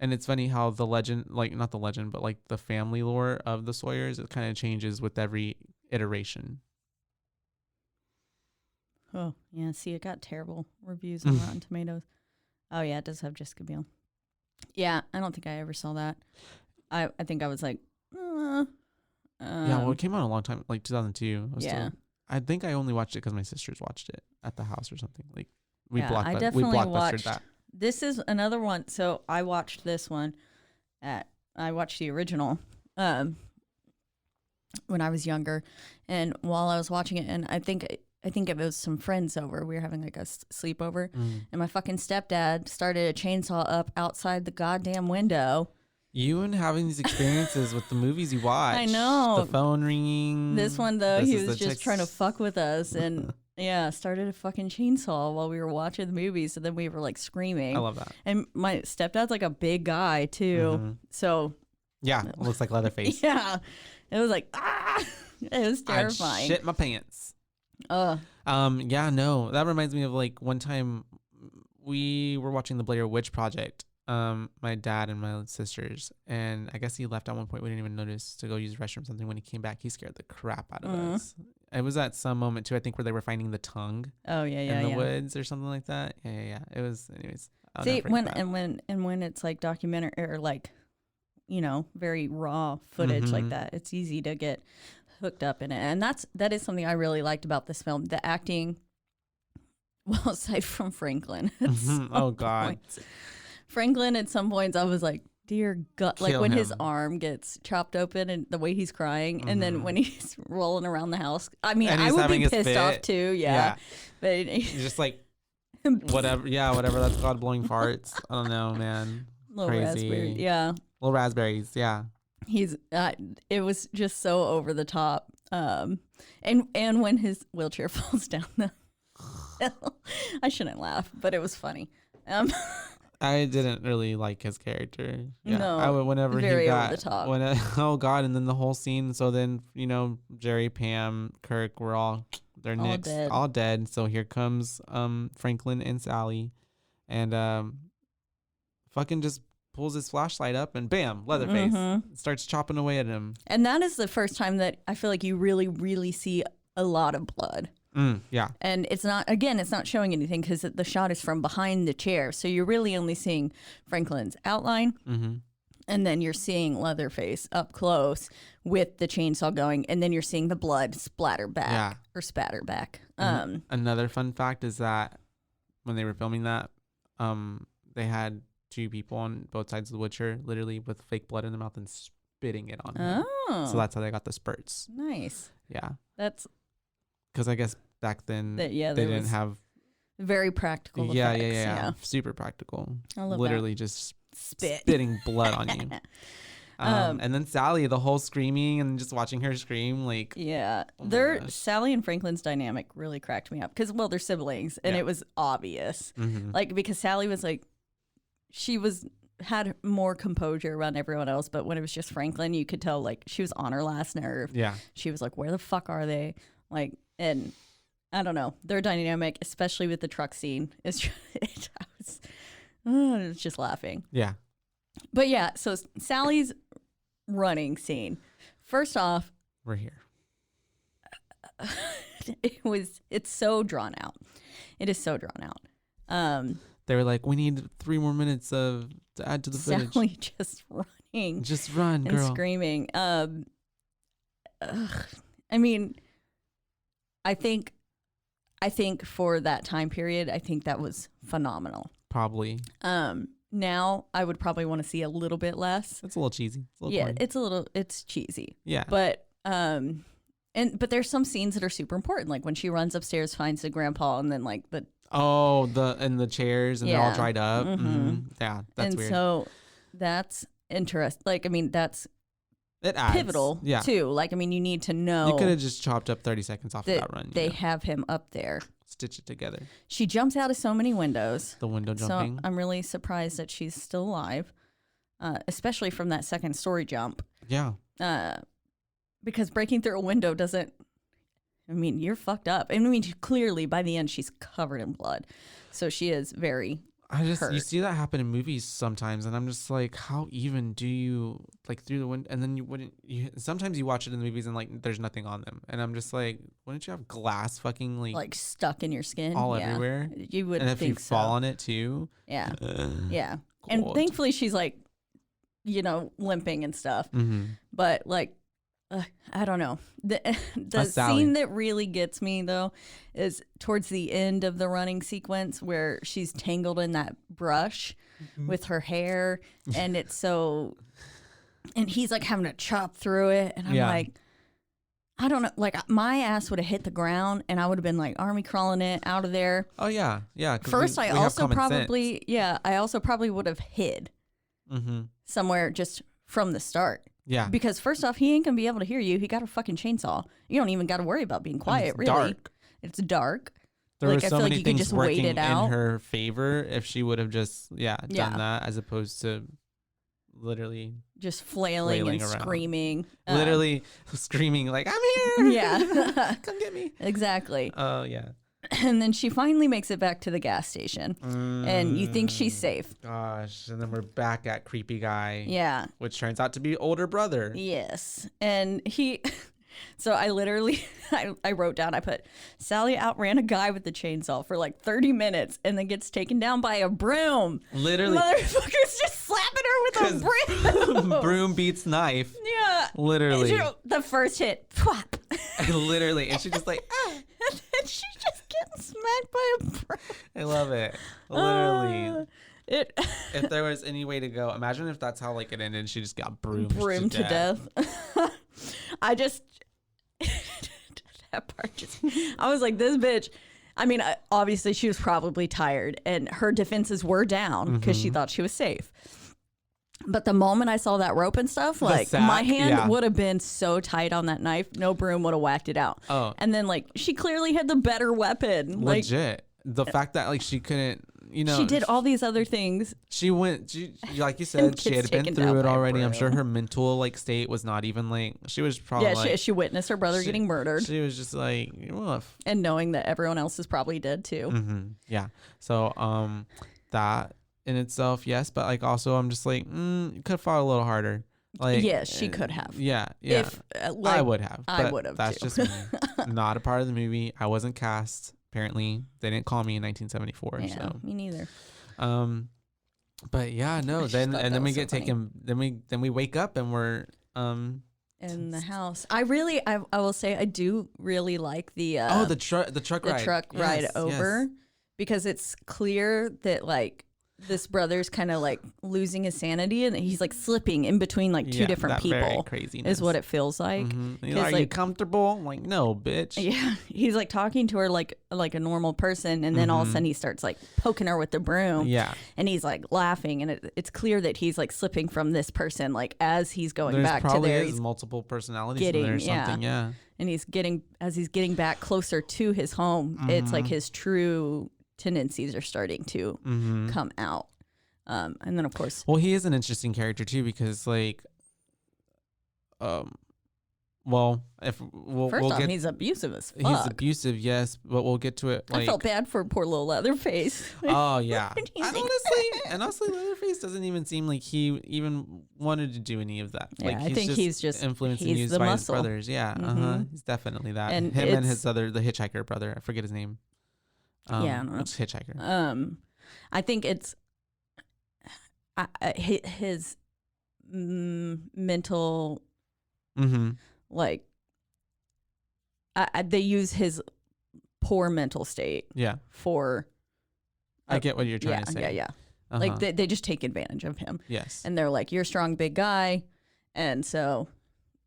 and it's funny how the legend, like not the legend, but like the family lore of the Sawyers, it kind of changes with every iteration. Oh, yeah. See, it got terrible reviews on Rotten Tomatoes. Oh, yeah. It does have Jessica Biel. Yeah. I don't think I ever saw that. I think I was like, yeah. Well, it came out a long time, like 2002. I think I only watched it because my sisters watched it at the house or something. Like we I blockbustered definitely watched that. This is another one. So I watched this one I watched the original when I was younger, and while I was watching it, and I think it was some friends over. We were having like a sleepover, and my fucking stepdad started a chainsaw up outside the goddamn window. You and having these experiences with the movies you watch. I know. The phone ringing. This one though, he was just trying to fuck with us, and yeah, started a fucking chainsaw while we were watching the movie. So then we were like screaming. I love that. And my stepdad's like a big guy too, so yeah, it looks like Leatherface. yeah, it was like it was terrifying. I'd shit my pants. Uh, Yeah, no, that reminds me of like one time we were watching the Blair Witch Project. My dad and my sisters, and I guess he left at one point. We didn't even notice to go use the restroom or something. When he came back, he scared the crap out of us. It was at some moment too, I think, where they were finding the tongue. Oh yeah, in the woods or something like that. Yeah. It was, anyways. See, when it's like documentary or like, very raw footage like that, it's easy to get hooked up in it, and that is something I really liked about this film. The acting, well, aside from Franklin. Oh God. Points. Franklin, at some points, I was like, dear God. Like when his arm gets chopped open and the way he's crying. And then when he's rolling around the house. I mean, I would be pissed off too. Yeah. But he's just like, whatever. Yeah, whatever that's called, blowing farts. I don't know, man. Little Crazy. raspberry. Yeah. Little raspberries. Yeah. It was just so over the top. And when his wheelchair falls down the hill, I shouldn't laugh, but it was funny. I didn't really like his character. Yeah. No, whenever very he got, over the top. Oh God, and then the whole scene. So then, Jerry, Pam, Kirk, they're all dead. So here comes Franklin and Sally, and fucking just pulls his flashlight up and bam, Leatherface starts chopping away at him. And that is the first time that I feel like you really, really see a lot of blood. Yeah. And it's not showing anything because the shot is from behind the chair. So you're really only seeing Franklin's outline. And then you're seeing Leatherface up close with the chainsaw going. And then you're seeing the blood splatter back or spatter back. Another fun fact is that when they were filming that, they had two people on both sides of the wheelchair, literally with fake blood in their mouth and spitting it on him. Oh. So that's how they got the spurts. Nice. Yeah. That's... Because I guess back then they didn't have very practical effects. Yeah. Super practical. I love literally that. Just spitting blood on you. And then Sally, the whole screaming and just watching her scream, like, yeah, oh Sally and Franklin's dynamic really cracked me up because, well, they're siblings, and it was obvious, like, because Sally was like, had more composure around everyone else, but when it was just Franklin, you could tell like she was on her last nerve. Yeah, she was like, where the fuck are they? Like, and I don't know, their dynamic, especially with the truck scene, is I was just laughing. Yeah. But yeah, so Sally's running scene. First off, we're here. It's so drawn out. It is so drawn out. They were like, we need 3 more minutes to add to the footage. Sally just running. Just run, girl. And screaming. I mean, I think for that time period, I think that was phenomenal. Probably. Now I would probably want to see a little bit less. It's a little cheesy. It's cheesy. Yeah. But but there's some scenes that are super important, like when she runs upstairs, finds the grandpa, and then like the the chairs and they're all dried up. Yeah, that's weird. And so that's interesting. Like, I mean, it adds. Pivotal too. Like, I mean, you need to know. You could have just chopped up 30 seconds off of that run. They have him up there. Stitch it together. She jumps out of so many windows. The window jumping. So I'm really surprised that she's still alive, especially from that second story jump. Yeah. Because breaking through a window doesn't. I mean, you're fucked up. I mean, clearly by the end she's covered in blood, so she is very. hurt. You see that happen in movies sometimes, and I'm just like, how even do you like through the window? And then you wouldn't. Sometimes you watch it in the movies and like there's nothing on them, and I'm just like, wouldn't you have glass fucking like stuck in your skin all everywhere? You would, and if you fall on it too. Yeah, yeah. And thankfully she's like, limping and stuff. But like, I don't know. The scene that really gets me though is towards the end of the running sequence where she's tangled in that brush with her hair, and it's so, and he's like having to chop through it, and I'm like, I don't know, like my ass would have hit the ground and I would have been like army crawling it out of there. Oh yeah, yeah. First, I also probably would have hid somewhere just from the start. Yeah. Because first off, he ain't gonna be able to hear you. He got a fucking chainsaw. You don't even got to worry about being quiet. Really, dark. It's dark. There were so many things working in her favor if she would have just done that, as opposed to literally just flailing and around. Screaming. Literally screaming like, I'm here. Yeah. Come get me. Exactly. Oh yeah. And then she finally makes it back to the gas station, and you think she's safe. Gosh, and then we're back at creepy guy. Yeah. Which turns out to be older brother. Yes. And he, so I literally, I wrote down, I put, Sally outran a guy with the chainsaw for like 30 minutes and then gets taken down by a broom. Literally. Motherfucker's just slapping her with a broom. Broom beats knife. Yeah. Literally. And the first hit, pwop. Literally. And she just like, And then she just gets smacked by a broom. I love it. Literally. It If there was any way to go, imagine if that's how like it ended. She just got broomed to death. I just that part just I was like, this bitch. I mean, obviously she was probably tired and her defenses were down because she thought she was safe. But the moment I saw that rope and stuff, like sack, my hand would have been so tight on that knife, no broom would have whacked it out. Oh. And then like she clearly had the better weapon. Legit. The fact that like she couldn't, you know, she did all these other things. She like you said, she had been taken through down it by a already. I'm sure broom. her mental like state was not even like, she was probably Yeah, she witnessed her brother getting murdered. She was just like, woof. And knowing that everyone else is probably dead too. Yeah. So that in itself, yes, but like also I'm just like, you could have fought a little harder. Like, yes, she could have. Yeah. If, I would have. I but would have. That's too. just me. Not a part of the movie. I wasn't cast. Apparently, they didn't call me in 1974. Yeah, so me neither. But yeah, no. Then we get taken. Then we wake up and we're in the house. I will say I do really like the truck ride Yes, over yes. because it's clear that like this brother's kind of like losing his sanity and he's like slipping in between like two different that very people. craziness. Is what it feels like. Are you comfortable? I'm like, no, bitch. Yeah, he's like talking to her like a normal person, and then all of a sudden he starts like poking her with the broom. Yeah, and he's like laughing, and it's clear that he's like slipping from this person, like as he's going There's back to probably there. is He's multiple personalities in there or something. Yeah, and he's getting back closer to his home. It's like his true tendencies are starting to come out. And then of course, well, he is an interesting character too because like, well, if we'll first get he's abusive as fuck. he's abusive, yes, but we'll get to it. Like, I felt bad for poor little Leatherface. Oh yeah, He's and like- honestly, Leatherface doesn't even seem like he even wanted to do any of that. Yeah, Like I think he's just influenced and he's used the by muscle. his brothers. Yeah, he's definitely that. And Him and it's- the hitchhiker brother. I forget his name. Yeah, I don't know. Which hitchhiker? I think it's his mental, like, they use his poor mental state Yeah, for. I get what you're trying to say. Yeah. Uh-huh. Like they just take advantage of him, Yes. and they're like, "You're a strong, big guy," and so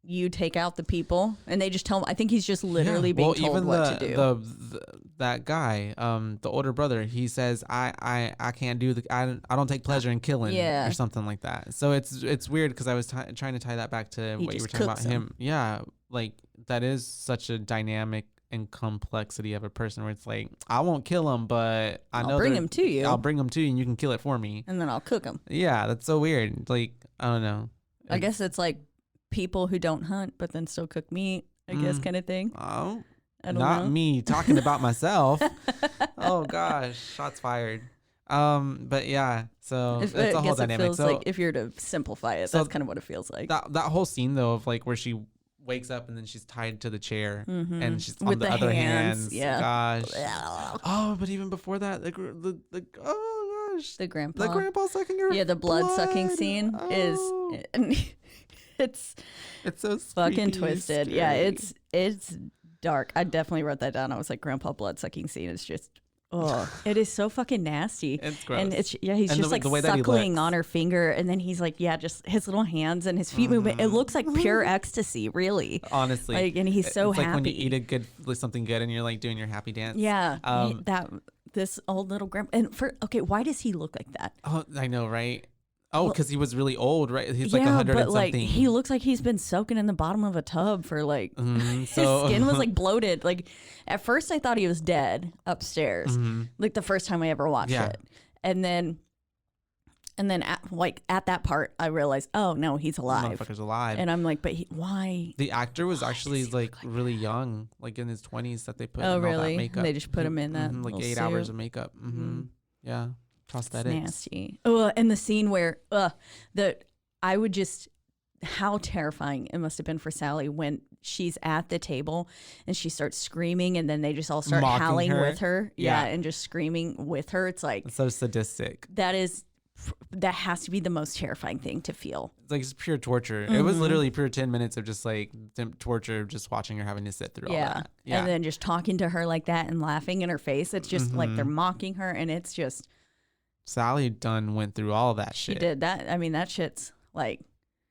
you take out the people, and they just tell him. I think he's just literally being told even what to do. That guy, the older brother, he says, I can't do I don't take pleasure in killing, Yeah. or something like that. So it's weird because I was trying to tie that back to He what you were just talking about cooks him. Yeah, like that is such a dynamic and complexity of a person where it's like, I won't kill him, but I'll bring him to you. I'll bring him to you, and you can kill it for me. and then I'll cook him. Yeah, that's so weird. Like, I don't know. I guess it's like people who don't hunt but then still cook meat, I guess, kind of thing. Oh, I don't not know. me talking about myself. Oh gosh, shots fired. But yeah, so If, it's I a whole guess it dynamic. feels So like if you're to simplify it, so that's kind of what it feels like. that whole scene though of like where she wakes up and then she's tied to the chair and she's on With the the other hands, hands. yeah. Gosh. Oh, but even before that, the oh gosh, The grandpa. the grandpa sucking her. Yeah, the blood sucking scene is it's so fucking creepy, twisted. scary. Yeah, it's dark. I definitely wrote that down. I was like, grandpa blood sucking scene is just it is so fucking nasty. It's gross. And he's And just like the way that he suckling looks. on her finger, and then he's like, just his little hands and his feet movement. It looks like pure ecstasy, really. Honestly, Like, and he's so it's happy. like when you eat something good and you're like doing your happy dance. Yeah, this old little grandpa. And why does he look like that? Oh, I know, right? Oh, because he was really old, right? He's like 100 but and like something. he looks like he's been soaking in the bottom of a tub for like his skin was like bloated. Like at first I thought he was dead upstairs. Like the first time I ever watched Yeah. it. And then And then at that part, I realized, oh no, he's alive. Motherfucker's alive. And I'm like, but why? The actor was actually like really young, like in his 20s that they put in all really? that makeup. They just put him in that like little 8 suit. hours of makeup. Yeah. It's Prosthetics. nasty. Oh, and the scene where how terrifying it must have been for Sally when she's at the table and she starts screaming and then they just all start Mocking howling her. with her. Yeah. And just screaming with her. It's like, It's so sadistic. that has to be the most terrifying thing to feel. It's like it's pure torture. It was literally pure 10 minutes of just like torture, just watching her having to sit through all that. Yeah. And then just talking to her like that and laughing in her face. It's just like they're mocking her, and it's just. Sally Dunn went through all that She shit. did that. I mean, that shit's like.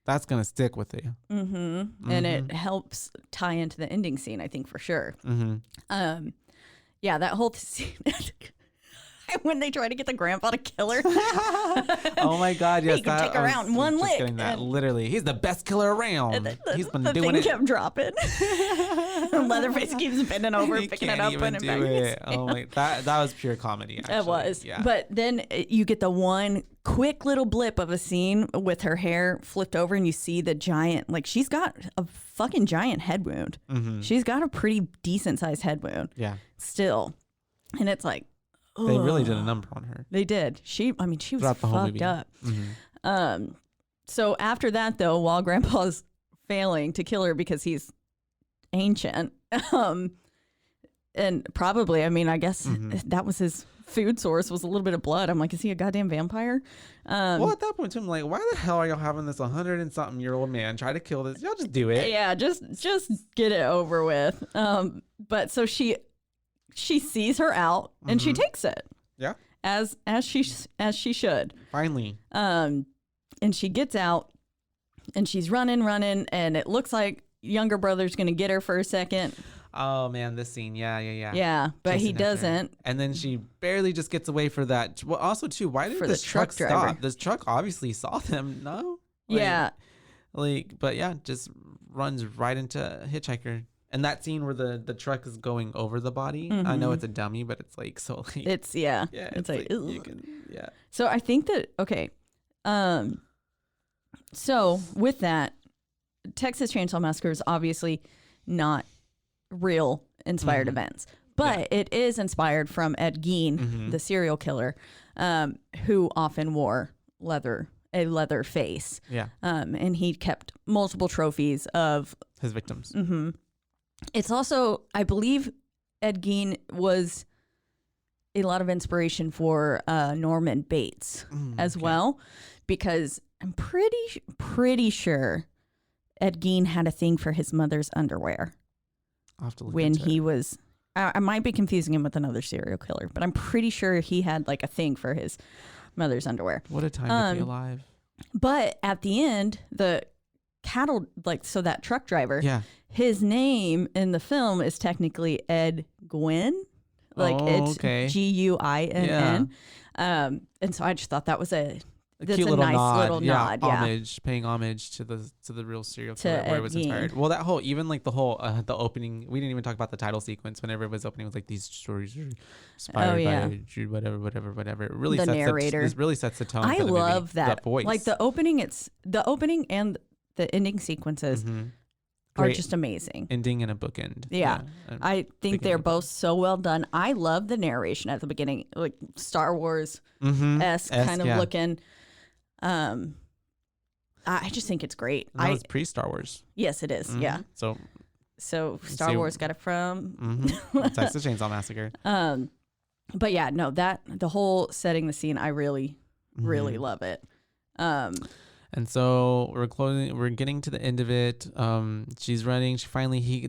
That's going to stick with you. And it helps tie into the ending scene, I think, for sure. Yeah, that whole scene. When they try to get the grandpa to kill her. Oh my God! Yes, He can take her out in one lick. Getting that literally, he's the best killer around. He's been the doing thing it. kept dropping. Leatherface keeps bending over, He picking it can't up, even putting it back. do in his it. Oh my! That was pure comedy. Actually. It was. Yeah. But then you get the one quick little blip of a scene with her hair flipped over, and you see the giant. Like, she's got a fucking giant head wound. She's got a pretty decent sized head wound. Yeah. Still, and it's like. They really did a number on her. They did. She was Throughout the whole fucked movie. up. So after that, though, while Grandpa's failing to kill her because he's ancient, and probably, I mean, I guess that was his food source, was a little bit of blood. I'm like, is he a goddamn vampire? Well, at that point, too, I'm like, why the hell are y'all having this 100-and-something-year-old man try to kill this? Y'all just do it. Yeah, just get it over with. But so she sees her out and she takes it. Yeah. As she should. Finally. And she gets out and she's running, and it looks like younger brother's gonna get her for a second. Oh man, this scene. Yeah. Yeah, but he Chasing after her. doesn't. And then she barely just gets away for that. Well, also too, why did For this the truck truck driver. stop? This truck obviously saw them. No. Yeah. But yeah, just runs right into a hitchhiker. And that scene where the truck is going over the body, I know it's a dummy, but it's like so like It's yeah. yeah, It's like ugh. you can, yeah. So I think that okay. So with that, Texas Chainsaw Massacre is obviously not real inspired events, but it is inspired from Ed Gein, the serial killer, who often wore a leather face. Yeah. And he kept multiple trophies of His victims. It's also, I believe, Ed Gein was a lot of inspiration for Norman Bates as well, because I'm pretty sure Ed Gein had a thing for his mother's underwear I'll have to look when into he it. was. I might be confusing him with another serial killer, but I'm pretty sure he had like a thing for his mother's underwear. What a time to be alive. But at the end, the cattle, that truck driver, Yeah. his name in the film is technically Ed Gwynn. It's okay. Guinn. And so I just thought that was that's Cute a little nice nod. little nod. Yeah. Homage, paying homage to the real serial To killer where Ed it was Gein. inspired. Well, that whole even like the whole the opening. We didn't even talk about the title sequence. Whenever it was opening, it was like these stories are inspired by Jude, whatever. It really The sets narrator. this really sets the tone. I for the love movie. that. That voice. Like the opening and the ending sequences are Great just amazing. ending and a bookend. Yeah. I think they're Beginning. both so well done. I love the narration at the beginning, like Star Wars esque kind of looking. I just think it's great. And that was pre Star Wars. Yes, it is. Yeah. So So Star Wars got it from. Texas Chainsaw Massacre. But yeah, no, the whole setting the scene, I really love it. And so we're getting to the end of it. She's running. The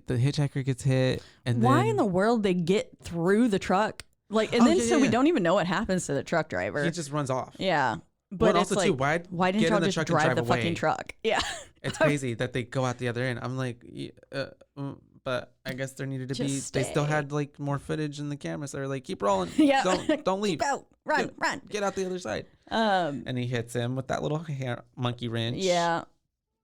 hitchhiker gets hit. And why then in the world they get through the truck? We don't even know what happens to the truck driver. he just runs off. Yeah. But But it's also like, too, why didn't get in y'all the just truck and drive the away? fucking truck? Yeah. It's crazy that they go out the other end. I'm like, but I guess there needed to be. Just They still stay. had like more footage in the camera, so they're like, keep rolling. Yeah. Don't leave. Keep out. Run. Get out the other side. And he hits him with that little monkey wrench. Yeah.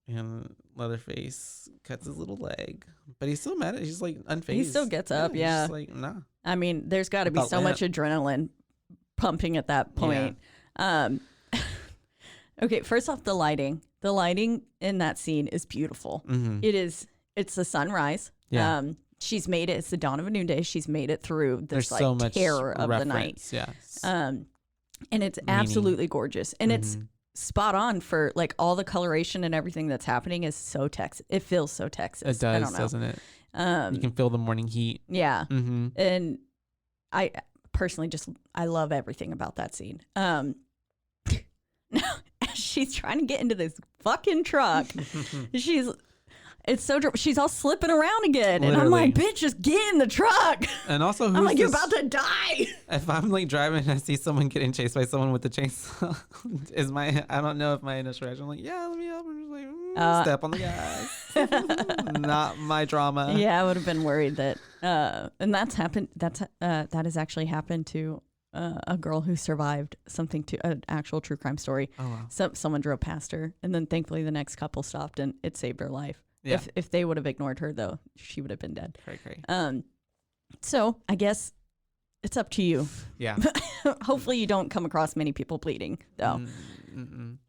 And Leatherface cuts his little leg, but he's still mad at. He's like unfazed. He still gets up. He's Yeah. just like nah. I mean, there's got to be Without so much adrenaline pumping at that point. Okay, first off, the lighting. The lighting in that scene is beautiful. Mm-hmm. It's the sunrise. Yeah. She's made it. It's the dawn of a new day. She's made it through this There's so much terror of the night. Yes. And it's absolutely gorgeous. And it's spot on for like all the coloration and everything that's happening is so Texas. It feels so Texas. It does, I don't know. doesn't it? You can feel the morning heat. Yeah. Mm-hmm. And I personally I love everything about that scene. She's trying to get into this fucking truck. She's all slipping around again. Literally. And I'm like, bitch, just get in the truck. And also, I'm like, you're about to die. If I'm like driving and I see someone getting chased by someone with the chainsaw, I don't know if my initial reaction, I'm like, yeah, let me help. I'm just like, step on the gas. Not my drama. Yeah, I would have been worried that, and that's happened. That has actually happened to a girl who survived something to an actual true crime story. Oh, wow. So someone drove past her, and then thankfully the next couple stopped, and it saved her life. Yeah. If they would have ignored her, though, she would have been dead. Cray. So I guess it's up to you. Yeah. Hopefully you don't come across many people bleeding, though.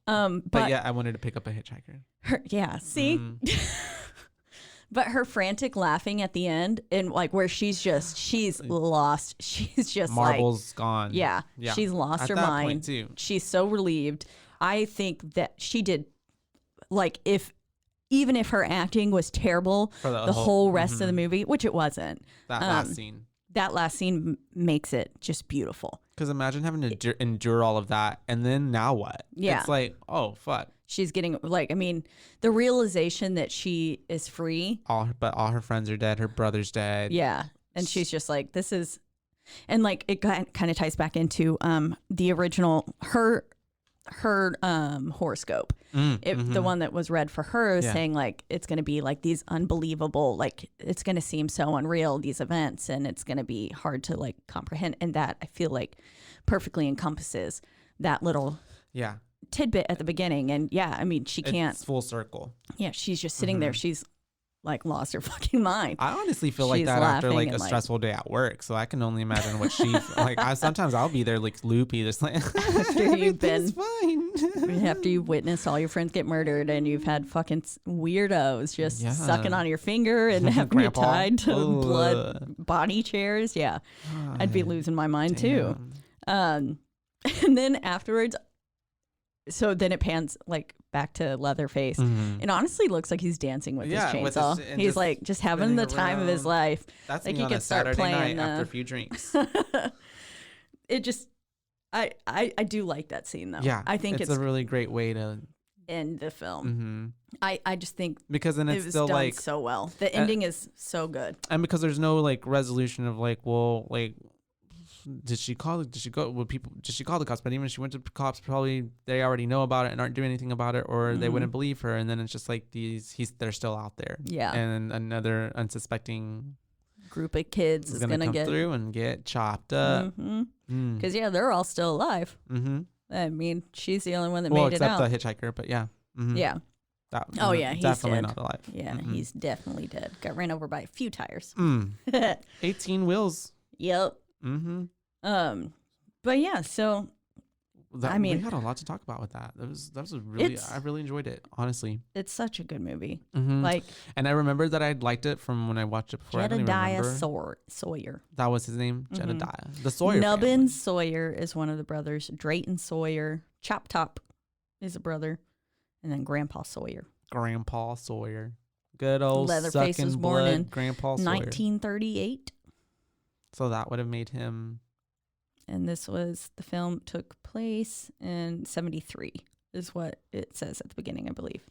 But yeah, I wanted to pick up a hitchhiker. See? But her frantic laughing at the end and like where she's lost. She's just Marbles gone. Yeah. She's lost her mind. Too. She's so relieved. I think that she did even if her acting was terrible for the whole rest of the movie, which it wasn't. That last scene makes it just beautiful. Because imagine having to endure all of that, and then now what? Yeah. It's like, oh, fuck. She's getting, the realization that she is free. But all her friends are dead. Her brother's dead. Yeah. And she's just like, this is, and like, it kind of ties back into the original, her horoscope. The one that was read for her is saying like it's going to be like these unbelievable, like it's going to seem so unreal, these events, and it's going to be hard to like comprehend. And that I feel like perfectly encompasses that little tidbit at the beginning. And she can't. It's full circle. Yeah, she's just sitting there. She's like lost her fucking mind. I honestly feel like that after like a stressful day at work. So I can only imagine what she like. Sometimes I'll be there like loopy, just like after you've been fine. After you've witnessed all your friends get murdered and you've had fucking weirdos just sucking on your finger and having you tied to blood body chairs. Yeah, I'd be losing my mind too. And then afterwards. So then it pans like back to Leatherface. It honestly looks like he's dancing with his chainsaw. He's like just having the time of his life. That's like me on a Saturday night after a few drinks. It just, I do like that scene though. Yeah, I think it's a really great way to end the film. I just think because then it's it was still done like so well. The ending is so good, and because there's no like resolution of like, well, like. Did she call the cops? But even if she went to the cops, probably they already know about it and aren't doing anything about it, or they wouldn't believe her. And then it's just like they're still out there. Yeah. And another unsuspecting group of kids is gonna get through and get chopped up. Because they're all still alive. I mean, she's the only one that made it out. Except the hitchhiker, but yeah. Yeah. He's definitely dead. Not alive. Yeah, he's definitely dead. Got ran over by a few tires. 18 wheels. Yep. But yeah, so we had a lot to talk about with that. That was a really, I really enjoyed it, honestly. It's such a good movie. Like, and I remember that I liked it from when I watched it before. Jedediah Sawyer. That was his name, Jedediah. The Sawyer. Nubbin family. Sawyer is one of the brothers. Drayton Sawyer, Chop Top is a brother, and then Grandpa Sawyer. Good old Leatherface was born in Grandpa Sawyer. 1938. So that would have made him. And the film took place in 73 is what it says at the beginning, I believe.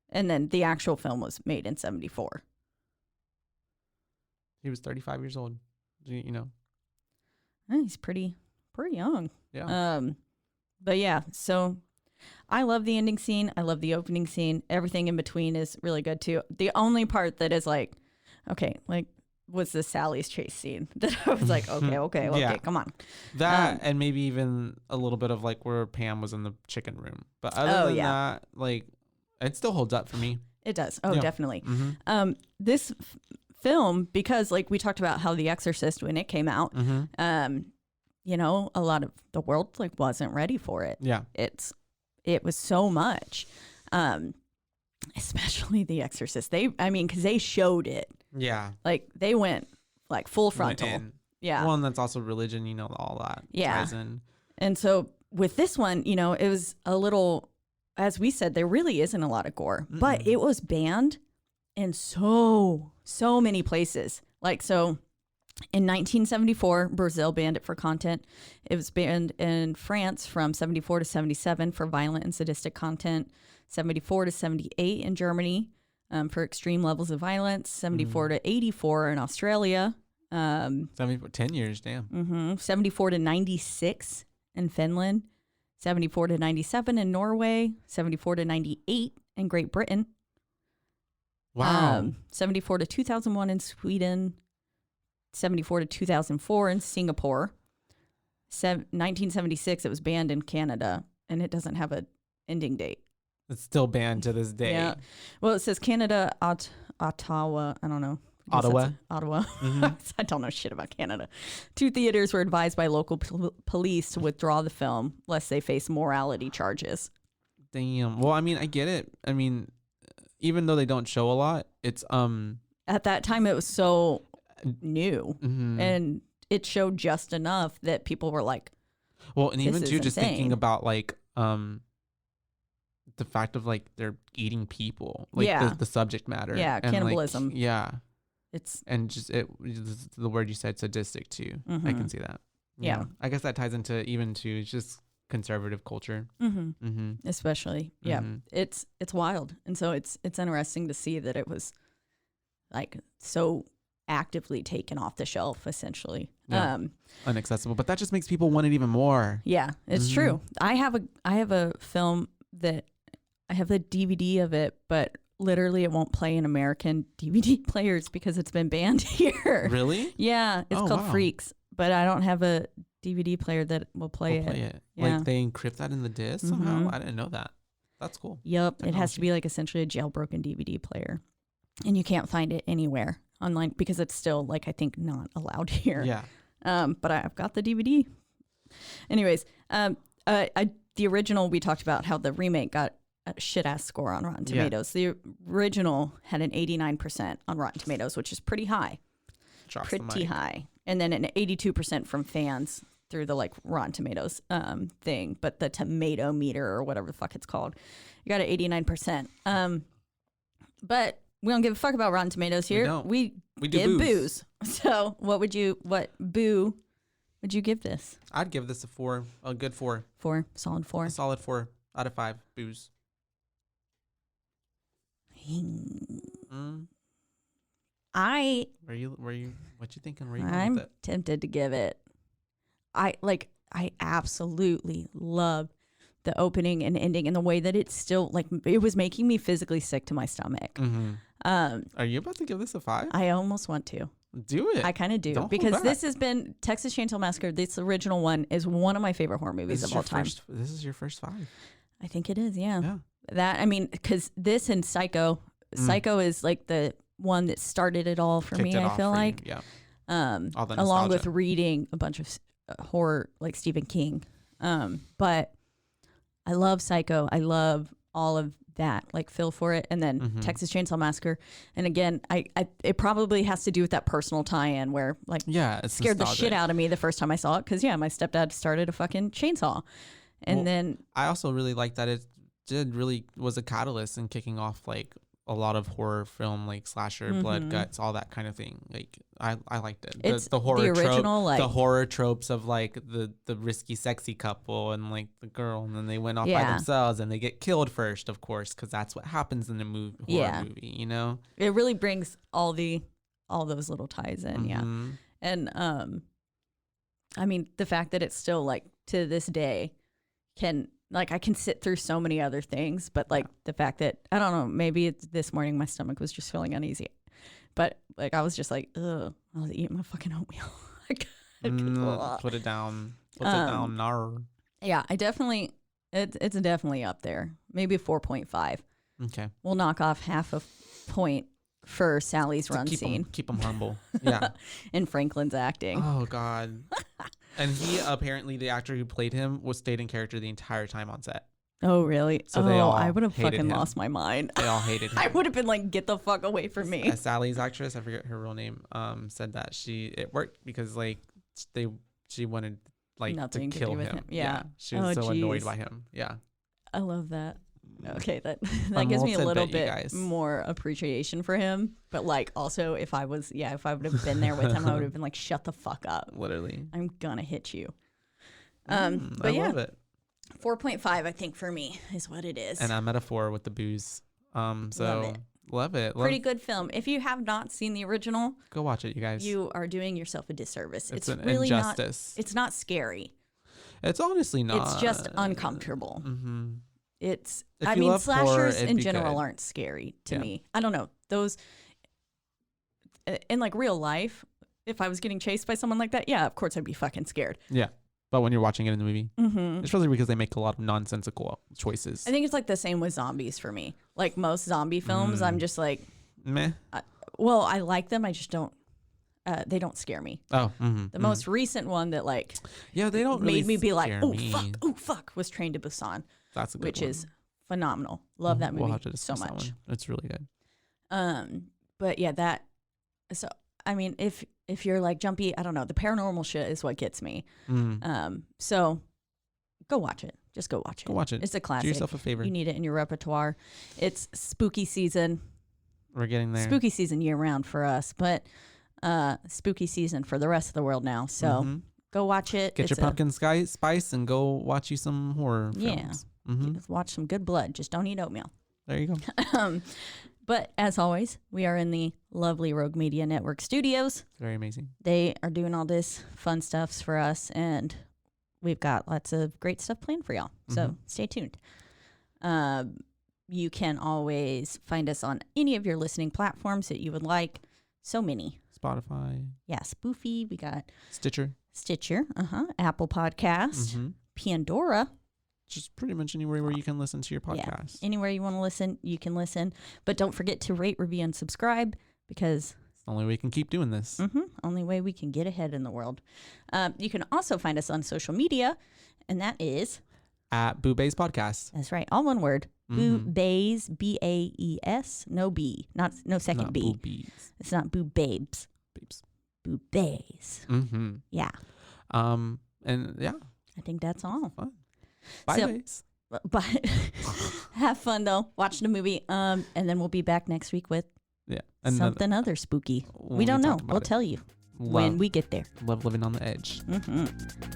And then the actual film was made in 74. He was 35 years old, you know. He's pretty young. Yeah. But yeah, so I love the ending scene. I love the opening scene. Everything in between is really good too. The only part that is like, okay, like, was the Sally's chase scene that I was like, okay, come on. That and maybe even a little bit of like where Pam was in the chicken room. But other than that, like, it still holds up for me. It does. Oh, definitely. This film, because like we talked about how The Exorcist, when it came out, a lot of the world like wasn't ready for it. Yeah. It's it was so much, especially The Exorcist. Because they showed it. Yeah. Like, they went like full Went frontal. in. Yeah. Well, and that's also religion, you know, all that ties in. And so with this one, you know, it was a little, as we said, there really isn't a lot of gore, but it was banned in so many places. Like, so in 1974, Brazil banned it for content. It was banned in France from 74 to 77 for violent and sadistic content, 74 to 78 in Germany for extreme levels of violence, 74 to 84 in Australia. 10 years, damn. 74 to 96 in Finland, 74 to 97 in Norway, 74 to 98 in Great Britain. Wow. 74 to 2001 in Sweden, 74 to 2004 in Singapore. 1976, it was banned in Canada, and it doesn't have an ending date. It's still banned to this day. Yeah. Well, it says Canada, Ottawa. I don't know. Ottawa. Mm-hmm. I don't know shit about Canada. 2 theaters were advised by local police to withdraw the film lest they face morality charges. Damn. Well, I mean, I get it. I mean, even though they don't show a lot, it's at that time it was so new, and it showed just enough that people were like, well, and even too, just insane. thinking about like the fact of like they're eating people, like the subject matter, and cannibalism. like, yeah. It's and just the word you said, sadistic too. I can see that. Yeah. I guess that ties into even to just conservative culture. Especially, it's wild, and so it's interesting to see that it was like so actively taken off the shelf, essentially. Inaccessible, but that just makes people want it even more. Yeah, it's true. I have a film that I have the DVD of it, but literally it won't play in American DVD players because it's been banned here. Really? Yeah, it's called Freaks, but I don't have a DVD player that will play it. Yeah. Like they encrypt that in the disc somehow? I didn't know that. That's cool. Yep, technology. It has to be like essentially a jailbroken DVD player, and you can't find it anywhere online because it's still like I think not allowed here. Yeah. But I've got the DVD. Anyways, the original, we talked about how the remake got a shit ass score on Rotten Tomatoes. The original had an 89% on Rotten Tomatoes, which is pretty high. Pretty high. And then an 82% from fans through the like Rotten Tomatoes thing, but the tomato meter or whatever the fuck it's called, you got an 89%. But we don't give a fuck about Rotten Tomatoes here. We give booze. So what boo would you give this? I'd give this a good 4. 4, solid 4. A solid 4 out of 5 booze. What you thinking? Where you going with it? Tempted to give it. I absolutely love the opening and ending and the way that it's still like it was making me physically sick to my stomach. Are you about to give this a 5? I almost want to. Do it. I kind of do. Because this has been Texas Chainsaw Massacre. This original one is one of my favorite horror movies of all time. This is your first 5. I think it is. Yeah. That, I mean, because this and Psycho is like the one that started it all for me, I feel like. Yeah. Along with reading a bunch of horror like Stephen King. But I love Psycho. I love all of that, like feel for it. And then Texas Chainsaw Massacre. And again, it probably has to do with that personal tie-in where like it scared the shit out of me the first time I saw it. Cause my stepdad started a fucking chainsaw. And then I also really like that it was a catalyst in kicking off like a lot of horror film, like slasher, blood, guts, all that kind of thing. Like I liked it. It's the horror the original, the horror tropes of like the risky, sexy couple and like the girl, and then they went off by themselves and they get killed first, of course, because that's what happens in a horror movie. You know, it really brings all those little ties in. And I mean the fact that it's still like to this day I can sit through so many other things, but like the fact that, I don't know, maybe this morning my stomach was just feeling uneasy, but like I was just like, ugh, I was eating my fucking oatmeal. Put it down. Put it down. Nar. Yeah, it's definitely up there. Maybe a 4.5. Okay. We'll knock off half a point for Sally's run scene. Keep them humble. Yeah. And Franklin's acting. Oh, God. And he apparently, the actor who played him, stayed in character the entire time on set. Oh, really? So they all I would have hated fucking him. she mind. They all hated him. I would have been like, get the fuck away from me. Sally's actress, I forget her real name, said that it worked because like she wanted like Nothing to to kill do with him. him. Yeah. She was so annoyed geez. by him. Yeah. I love that. Okay, that Fun gives me a little little tidbit, you bit guys. more appreciation for him. But like, also, if I would have been there with him, I would have been like, shut the fuck up. Literally. I'm gonna hit you. I love it. 4.5, I think for me is what it is. And I'm at a 4 with the booze. So love it. Pretty good film. If you have not seen the original, Go watch it, you guys. you are doing yourself a disservice. It's It's an really injustice. not. It's not scary. It's honestly not. It's just uncomfortable. Mm-hmm. It's. If I you mean, love horror, slashers it'd in be general good. aren't scary to Yeah. me. I don't know those. In like real life, if I was getting chased by someone like that, yeah, of course I'd be fucking scared. Yeah. But when you're watching it in the movie, Mm-hmm. especially because they make a lot of nonsensical choices. I think it's like the same with zombies for me. Like most zombie films, I'm just like, Meh. well, I like them. I just don't. They don't scare me. Oh. The most recent one that like Yeah, they don't made really me be like, scare oh me. fuck, was Train to Busan, That's a good which one. is phenomenal. Love that movie We'll have to so discuss that much. one. It's really good. But yeah, that. So I mean, if you're like jumpy, I don't know. The paranormal shit is what gets me. So go watch it. Just go watch it. Go watch it. It's a Do classic. yourself a favor. You need it in your repertoire. It's spooky season. We're getting there. Spooky season year round for us, but spooky season for the rest of the world now. So go watch it. Get your pumpkin spice and go watch you some horror films. Just watch some good blood. Just don't eat oatmeal. There you go. But as always, we are in the lovely Rogue Media Network studios. Very amazing. They are doing all this fun stuffs for us, and we've got lots of great stuff planned for y'all. So stay tuned. You can always find us on any of your listening platforms that you would like. So many. Spotify. Yeah, Spoofy. We got Stitcher. Apple Podcast, Pandora. Just pretty much anywhere where you can listen to your podcast. Yeah, anywhere you want to listen, you can listen. But don't forget to rate, review, and subscribe because It's the only way we can keep doing this. only way we can get ahead in the world. You can also find us on social media, and that is At Boo Bays Podcast. that's right, all one word. Boo Bays, Baes, no B, no second Not B. Boo Bees. It's not Boo Babes, Babes. Boo Bays. Yeah, And yeah, I think that's all. fun. Bye, So- Bays. But have fun though. Watch the movie. And then we'll be back next week with Yeah. And something other spooky. when We don't know. talk about We'll it. tell you when we get there. Love living on the edge.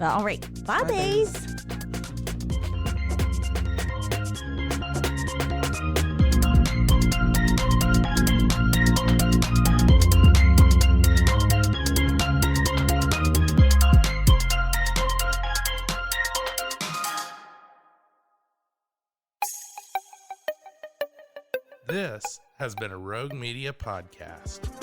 All right. Bye, Bye, bays. This has been a Rogue Media podcast.